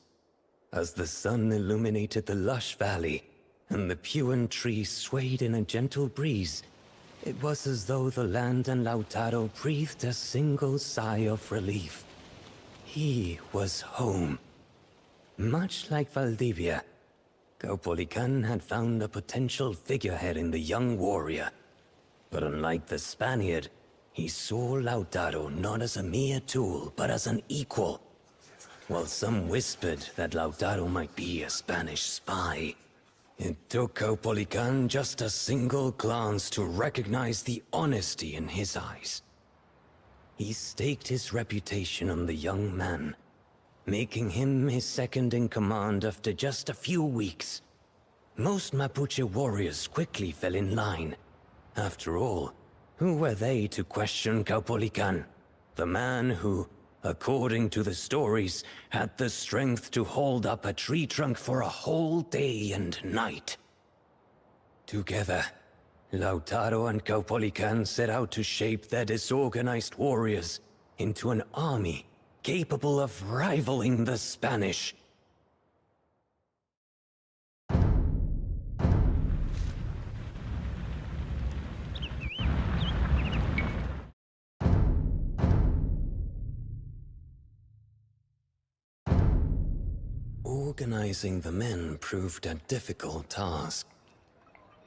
As the sun illuminated the lush valley and the Puan trees swayed in a gentle breeze, it was as though the land and Lautaro breathed a single sigh of relief. He was home. Much like Valdivia, Caupolicán had found a potential figurehead in the young warrior. But unlike the Spaniard, he saw Lautaro not as a mere tool, but as an equal. While some whispered that Lautaro might be a Spanish spy, it took Caupolicán just a single glance to recognize the honesty in his eyes. He staked his reputation on the young man, making him his second in command after just a few weeks. Most Mapuche warriors quickly fell in line. After all, who were they to question Caupolicán, the man who, according to the stories, had the strength to hold up a tree trunk for a whole day and night? Together, Lautaro and Caupolicán set out to shape their disorganized warriors into an army capable of rivaling the Spanish. Organizing the men proved a difficult task.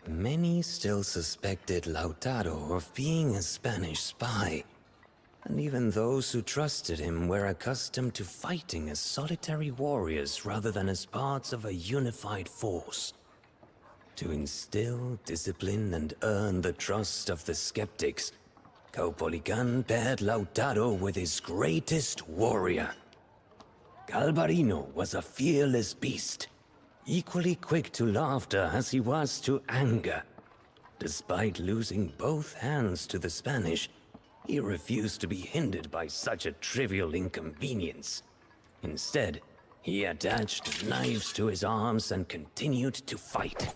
Many still suspected Lautaro of being a Spanish spy, And even those who trusted him were accustomed to fighting as solitary warriors rather than as parts of a unified force. To instill discipline and earn the trust of the skeptics, Caupolicán paired Lautaro with his greatest warrior. Galvarino was a fearless beast, equally quick to laughter as he was to anger. Despite losing both hands to the Spanish, he refused to be hindered by such a trivial inconvenience. Instead, he attached knives to his arms and continued to fight.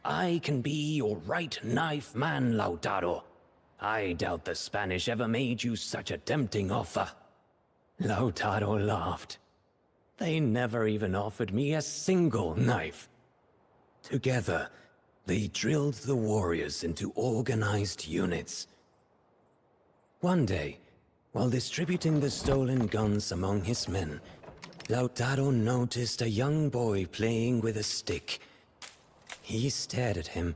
I can be your right knife man, Lautaro. I doubt the Spanish ever made you such a tempting offer. Lautaro laughed. They never even offered me a single knife. Together, they drilled the warriors into organized units. One day, while distributing the stolen guns among his men, Lautaro noticed a young boy playing with a stick. He stared at him,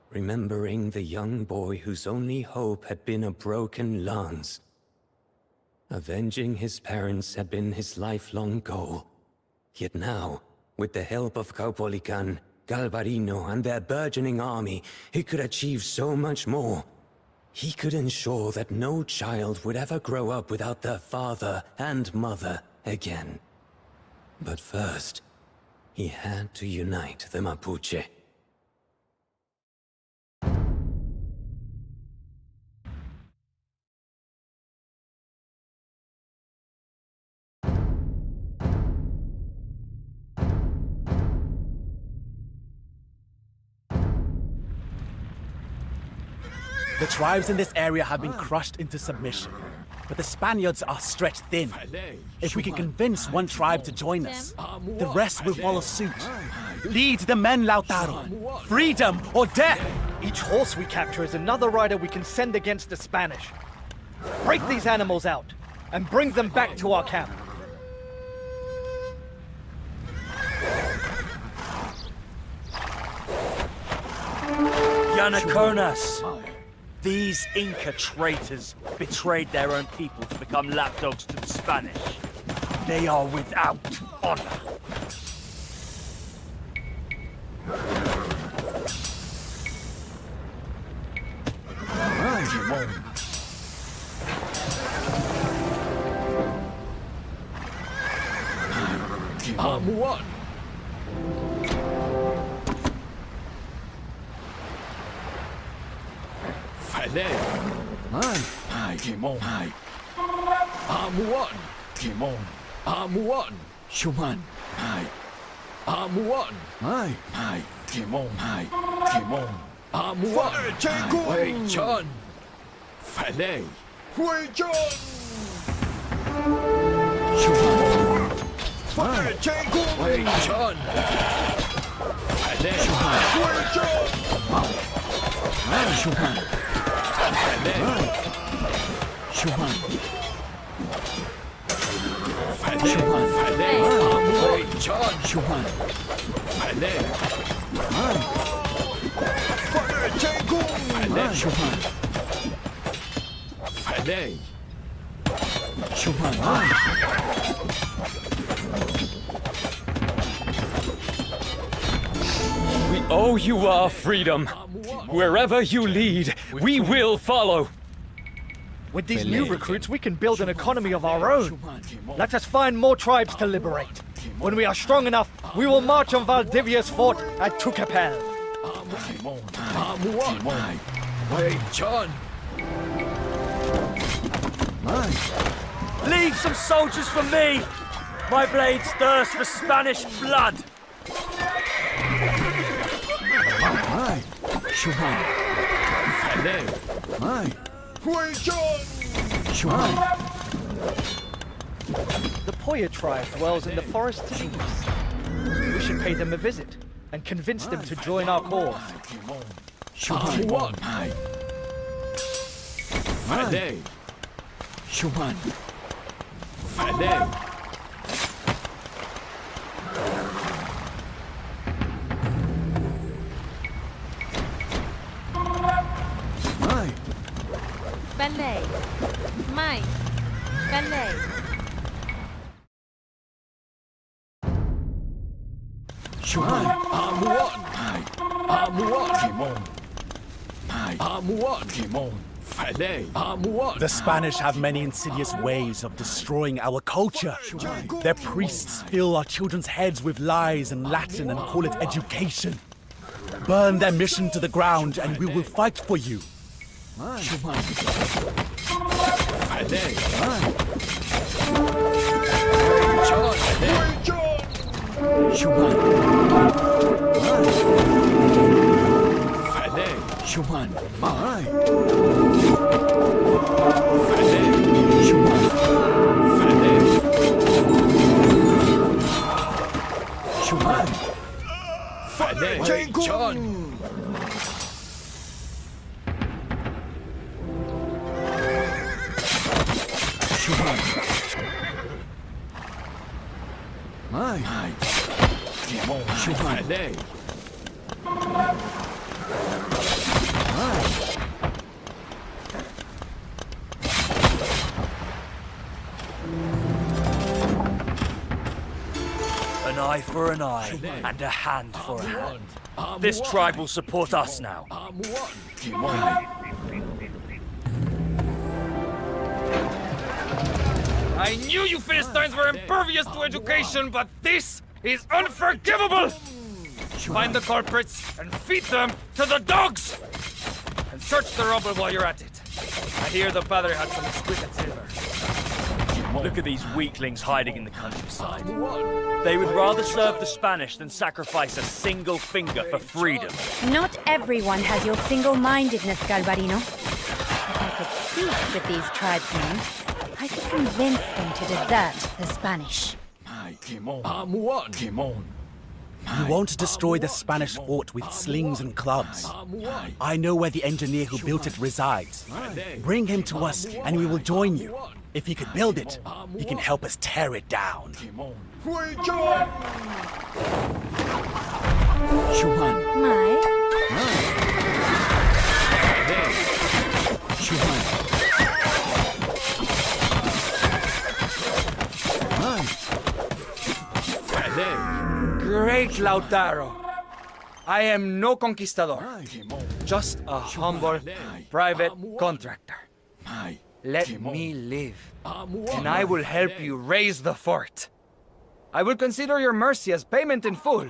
remembering the young boy whose only hope had been a broken lance. Avenging his parents had been his lifelong goal. Yet now, with the help of Caupolicán, Galvarino, and their burgeoning army, he could achieve so much more. He could ensure that no child would ever grow up without their father and mother again. But first, he had to unite the Mapuche. The tribes in this area have been crushed into submission, but the Spaniards are stretched thin. If we can convince one tribe to join us, the rest will follow suit. Lead the men, Lautaro. Freedom or death! Each horse we capture is another rider we can send against the Spanish. Break these animals out, and bring them back to our camp. Yanaconas! These Inca traitors betrayed their own people to become lapdogs to the Spanish. They are without honor. What? Ai, Kimon. Ai. Amuan. Kimon. Amuan. Shuman. Ai. Amuan. Ai. Ai. Kimon. Ai. Kimon. Amuan. Wei Chun. Falei. Wei Chun. Shuman. Wei Chun. Wei Chun. Falei. Wei Chun. Shuman. Shuman. Shuman. Wei Chun. Shuman. Falei. Shuman. Falei. Shuman. We owe you our freedom. Wherever you lead, we will follow. With these new recruits, we can build an economy of our own. Let us find more tribes to liberate. When we are strong enough, we will march on Valdivia's fort at Tucapel. Wei Chun. Leave some soldiers for me! My blades thirst for Spanish blood! Shuman. Falei. Wei Chun. Shuman. The Poya tribe dwells in the forest to the east. We should pay them a visit and convince them to join our cause. Shuman. Falei. Shuman. Falei. Ballet. Shuman, Amuan, Amuan, Kimon, Amuan, Kimon, Fale, Amuan. The Spanish have many insidious ways of destroying our culture. Their priests fill our children's heads with lies and Latin and call it education. Burn their mission to the ground and we will fight for you. Shuman, Fale, Shuman, Fale, Shuman, Mai, Fale, Shuman, Fale, Shuman, Fale, John. Shuman, Mai, Shuman, Fale. An eye for an eye, and a hand for a hand. This tribe will support us now. I knew you Philistines were impervious to education, but this is unforgivable! Find the culprits and feed them to the dogs! And search the rubble while you're at it. I hear the padre had some exquisite silver. Look at these weaklings hiding in the countryside. They would rather serve the Spanish than sacrifice a single finger for freedom. Not everyone has your single-mindedness, Galvarino. If I could speak with these tribesmen, I could convince them to desert the Spanish. You won't destroy the Spanish fort with slings and clubs. I know where the engineer who built it resides. Bring him to us and we will join you. If he could build it, he can help us tear it down. Shuman, My? Shuman, Fale. Great Lautaro! I am no conquistador, just a humble private contractor. Let me live, and I will help you raise the fort. I will consider your mercy as payment in full.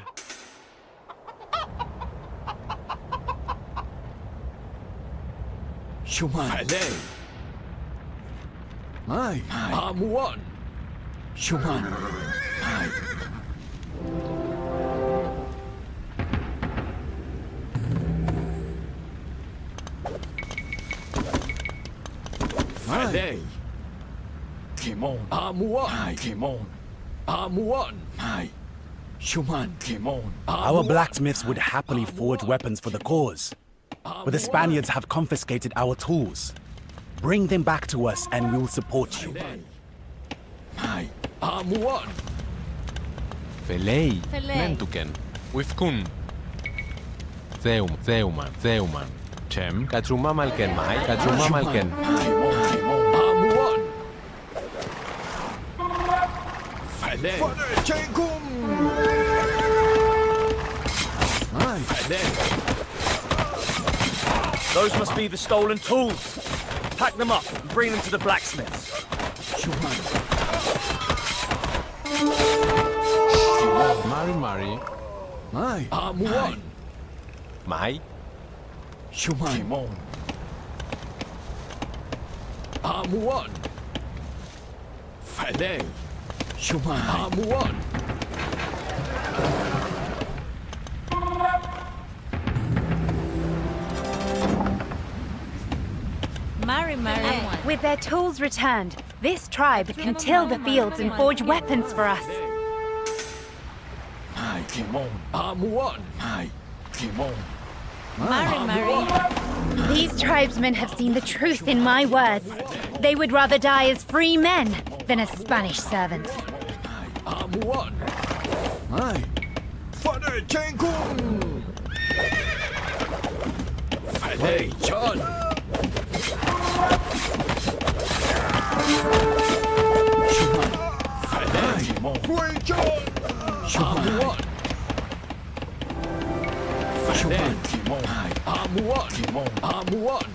Shuman, Mai, Amuan, Shuman, Fale, Kimon, Amuan, Kimon, Amuan, Shuman, Kimon. Our blacksmiths would happily forge weapons for the cause. But the Spaniards have confiscated our tools. Bring them back to us and we will support you. Amuan, Felei, Felei. Mentuken, Wifkun. Theuman, Theuman. Chem, Katruma Malken, Mai, Katruma Malken. Amuan, Fale, Fale. Those must be the stolen tools. Pack them up and bring them to the blacksmiths. Shuman, Mari, Mai, Amuan, Mai, Shuman, Amuan, Fale, Shuman, Amuan. Mari. With their tools returned, this tribe can till the fields and forge weapons for us. Kimon, Amuan, Kimon, Mari. These tribesmen have seen the truth in my words. They would rather die as free men than as Spanish servants. Amuan, Fale, John. Shuman, Fale, Amuan, Shuman, Kimon, Amuan, Kimon, Amuan.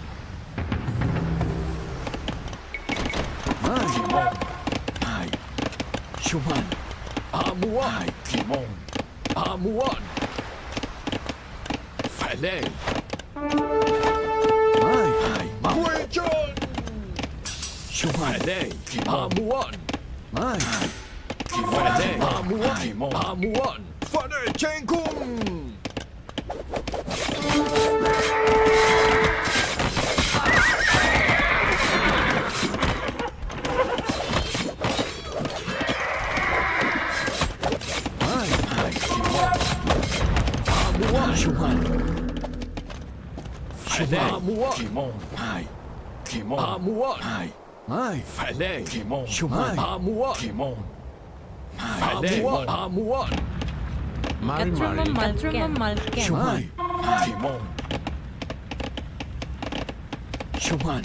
Kimon, Shuman, Amuan, Kimon, Amuan. Falei. Question. Shuman, Amuan. Falei, Amuan, Amuan. Falei, Chenkung. Shuman. Amuan. Kimon. Kimon. Amuan. Falei. Kimon. Shuman. Amuan. Kimon. Falei. Amuan. Mari Mari. Shuman. Kimon. Shuman.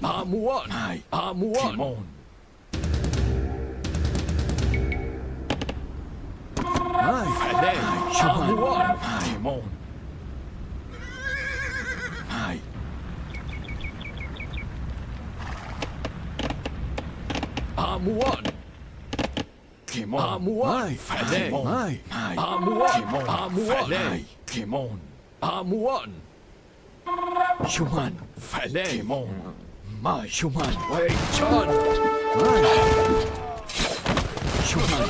Amuan. Amuan. Kimon. Falei. Shuman. Kimon. Amuan. Kimon. Amuan. Falei. Amuan. Amuan. Kimon. Amuan. Shuman. Falei. Kimon. Shuman. Wei Chan. Shuman.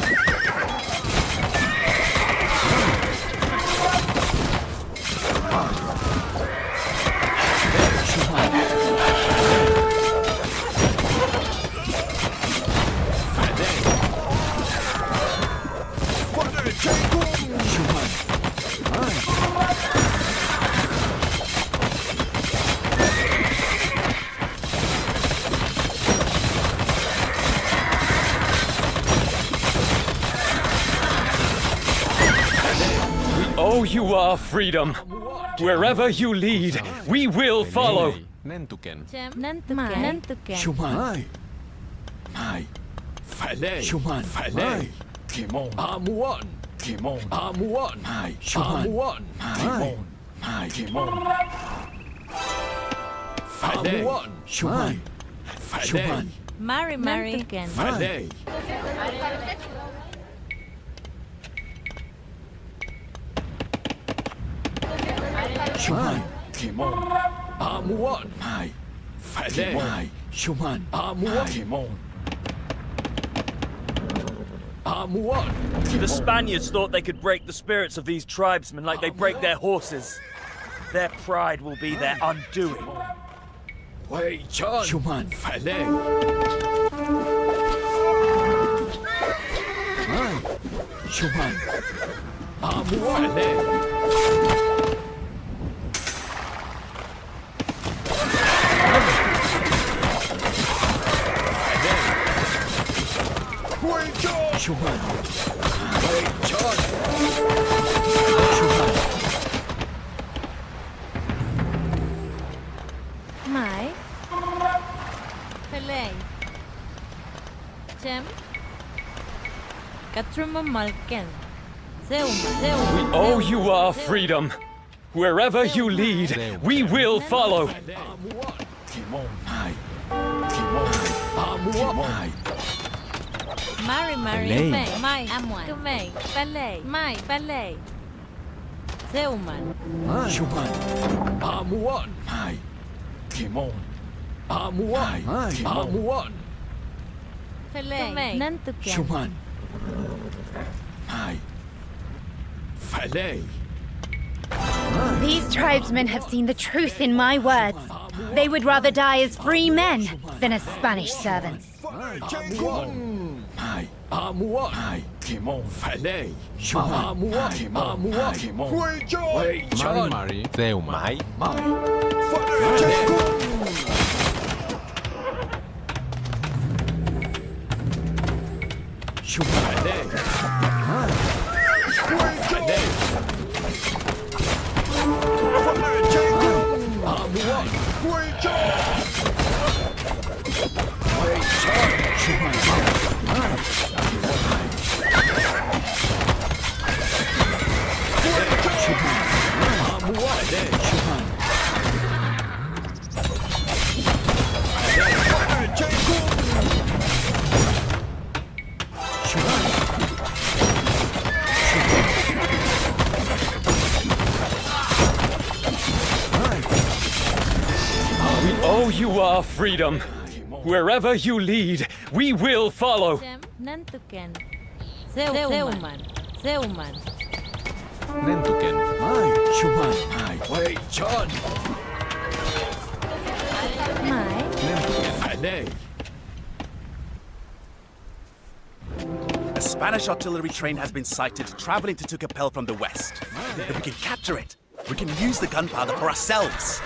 Oh, you are freedom. Wherever you lead, we will follow. Nentuken. Shuman. Falei. Shuman. Falei. Kimon. Amuan. Kimon. Amuan. Shuman. Kimon. Kimon. Falei. Amuan. Shuman. Falei. Mari. Falei. Shuman. Kimon. Amuan. Falei. Shuman. Amuan. Kimon. Amuan. The Spaniards thought they could break the spirits of these tribesmen like they break their horses. Their pride will be their undoing. Wei Chan. Shuman. Falei. Shuman. Amuan. Falei. Shuman. Wei Chan. Shuman. Mai. Falei. Chem. Katruma Malken. Zeuma. Oh, you are freedom. Wherever you lead, we will follow. Kimon. Kimon. Amuan. Mari. Mai. Kumei. Falei. Mai. Falei. Zeuman. Shuman. Amuan. Kimon. Amuan. Amuan. Falei. Shuman. Falei. These tribesmen have seen the truth in my words. They would rather die as free men than as Spanish servants. Amuan. Kimon. Falei. Amuan. Amuan. Kimon. Wei Mari Chan. Mari. Theuma. Shuman. Falei. Amuan. Wei Chan. Shuman. are freedom. Wherever you lead, we will follow. Nantuken. Zeuman. Zeuman. Nentuken. Mai, Shuman, Mai, Wei Chun, Mai. Fale, A Spanish artillery train has been sighted traveling to Tucapel from the west. If we can capture it, we can use the gunpowder for ourselves.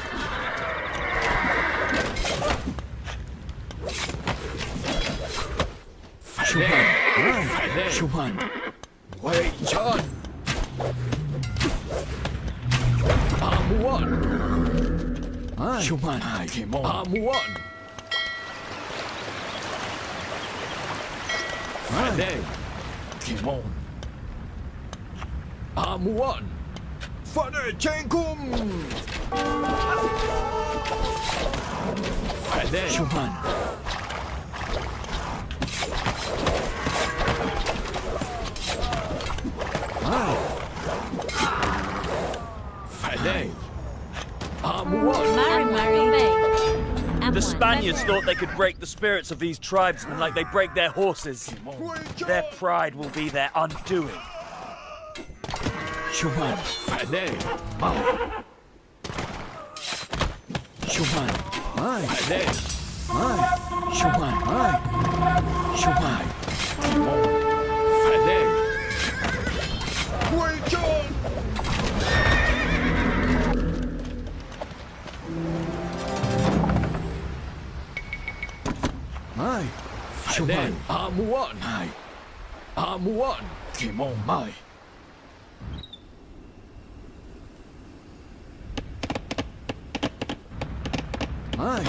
Shuman, Fale, Shuman, Wei Chun, Amuan, Shuman, Amuan, Fale, Kimon, Amuan, Fane Chenkum, Fale, Shuman. Fale, Amuan. The Spaniards thought they could break the spirits of these tribesmen like they break their horses. Their pride will be their undoing. Shuman, Fale, Mai. Shuman, Mai, Fale, Mai. Shuman, Mai. Shumai, Timon, Fale. Mai, Shuman, Amuan, Mai. Amuan, Timon, Mai. Mai.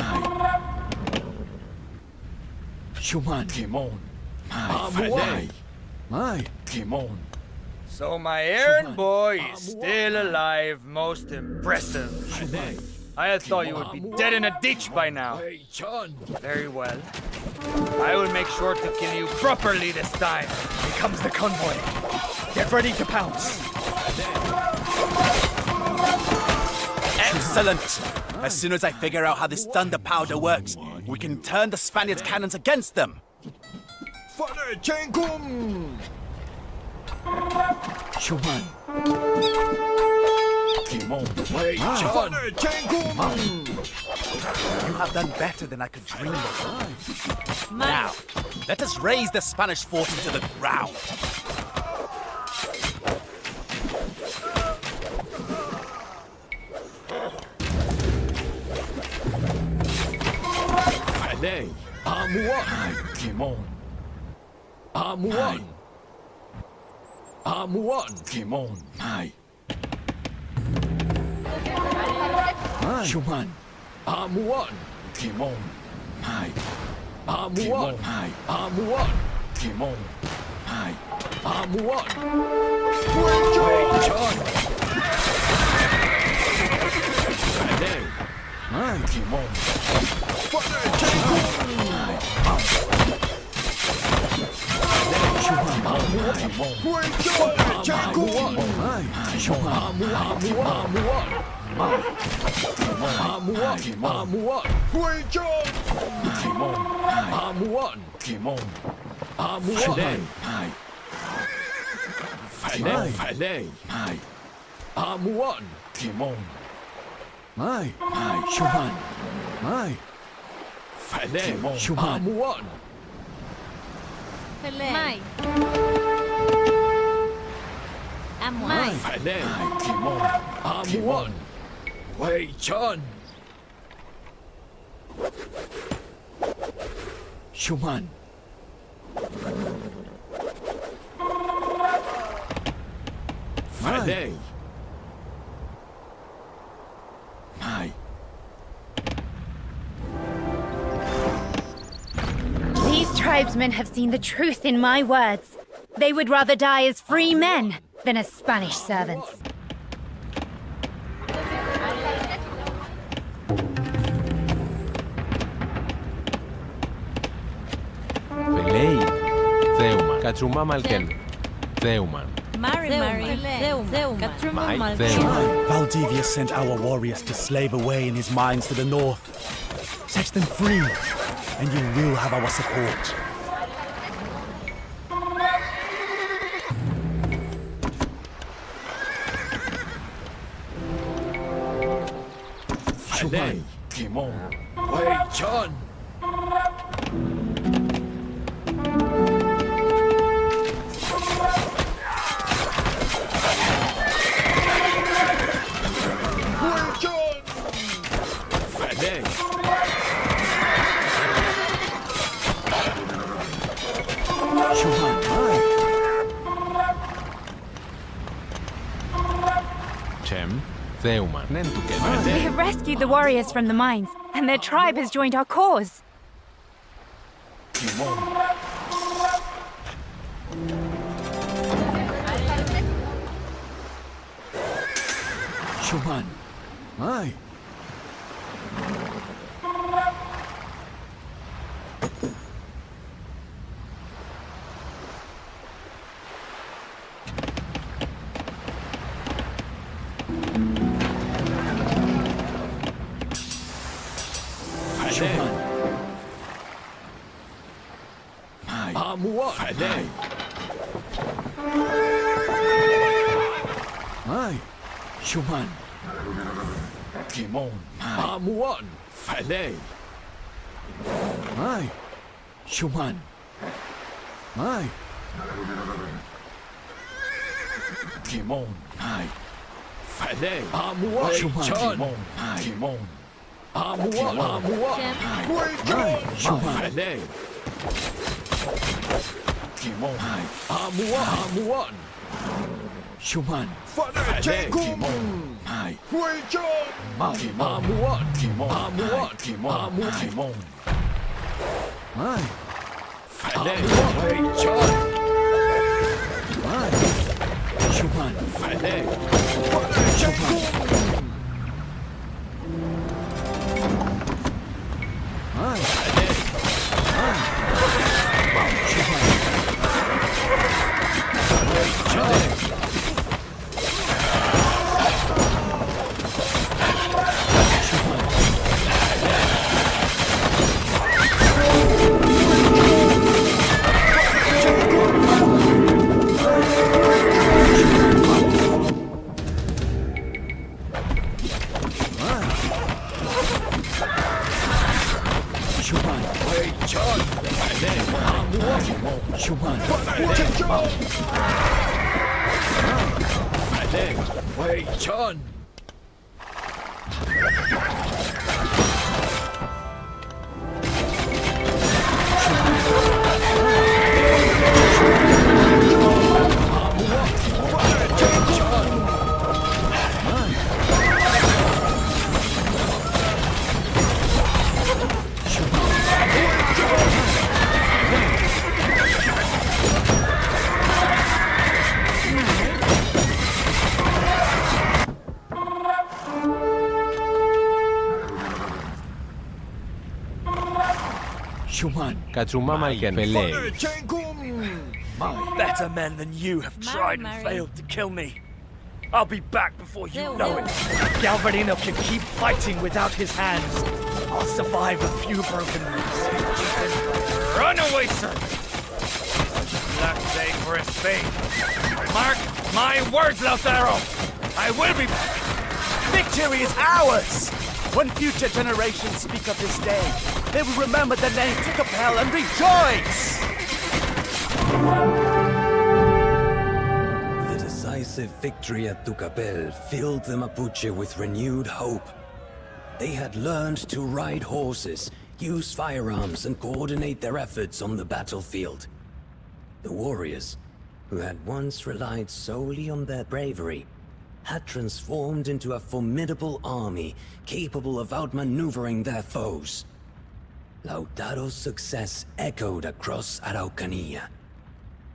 Shuman, Timon, Amuan, Mai. Timon. So my errand boy is still alive. Most impressive. I had thought you would be dead in a ditch by now. Very well. I will make sure to kill you properly this time. Here comes the convoy. Get ready to pounce. Excellent! As soon as I figure out how this thunder powder works, we can turn the Spaniards' cannons against them. Shuman. Timon, Wei You have done better than I could dream of. Now, let us raise the Spanish forces to the ground. Fale, Amuan, Timon. Amuan. Amuan, Timon, Mai. Shuman, Amuan, Timon, Mai. Amuan, Mai. Amuan, Timon, Mai. Amuan. Wei Chun. Fale, Mai. Timon. Mai. Mai. Fale, Timon, Amuan, Wei Chun. Shuman. Fale. Mai. These tribesmen have seen the truth in my words. They would rather die as free men than as Spanish servants. Velei, Zeuman, Katsuma Malken, Zeuman. Mari, Valdivia sent our warriors to slave away in his mines to the north. Set them free, and you will have our support. Shuman, Kimon, Wei Chun. Chem, Theuman, Nentuken. We have rescued the warriors from the mines, and their tribe has joined our cause. Shuman, Mai. Shuman. Mai. Amuan. Fadei. Mai. Shuman. Kimon. Amuan. Fadei. Mai. Shuman. Mai. Kimon. Mai. Fadei. Amuan. Shuman. Kimon. Kimon. Amuan. Amuan. Mai. Shuman. Fadei. Kimon. Amuan. Amuan. Shuman. Fadei. Kimon. Mai. Amuan. Kimon. Amuan. Kimon. Amuan. Kimon. Mai. Fadei. Mai. Shuman. Fadei. Shuman. Mai. Fadei. Mai. Shuman. Fadei. Shuman. Fadei. Wei Chun. Shuman. Katsumama Felei. Better men than you have tried and failed to kill me. I'll be back before you know it. Galvarino can keep fighting without his hands. I'll survive a few broken ribs. Run away, sir! Last day for a spade. Mark my words, Lautaro! I will be back! Victory is ours! When future generations speak of this day, they will remember the name Tikapel and rejoice! The decisive victory at Tucapel filled the Mapuche with renewed hope. They had learned to ride horses, use firearms, and coordinate their efforts on the battlefield. The warriors, who had once relied solely on their bravery, had transformed into a formidable army capable of outmaneuvering their foes. Lautaro's success echoed across Araucanía.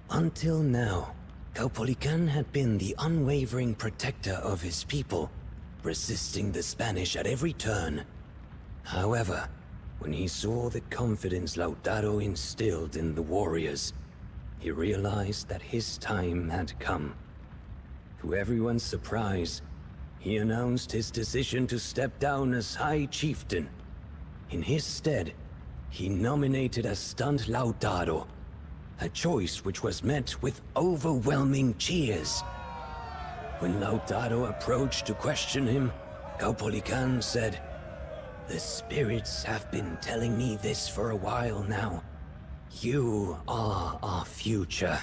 Until now, Caupolicán had been the unwavering protector of his people, resisting the Spanish at every turn. However, when he saw the confidence Lautaro instilled in the warriors, he realized that his time had come. To everyone's surprise, he announced his decision to step down as High Chieftain. In his stead, he nominated a stunned Lautaro, a choice which was met with overwhelming cheers. When Lautaro approached to question him, Caupolicán said, "The spirits have been telling me this for a while now. You are our future."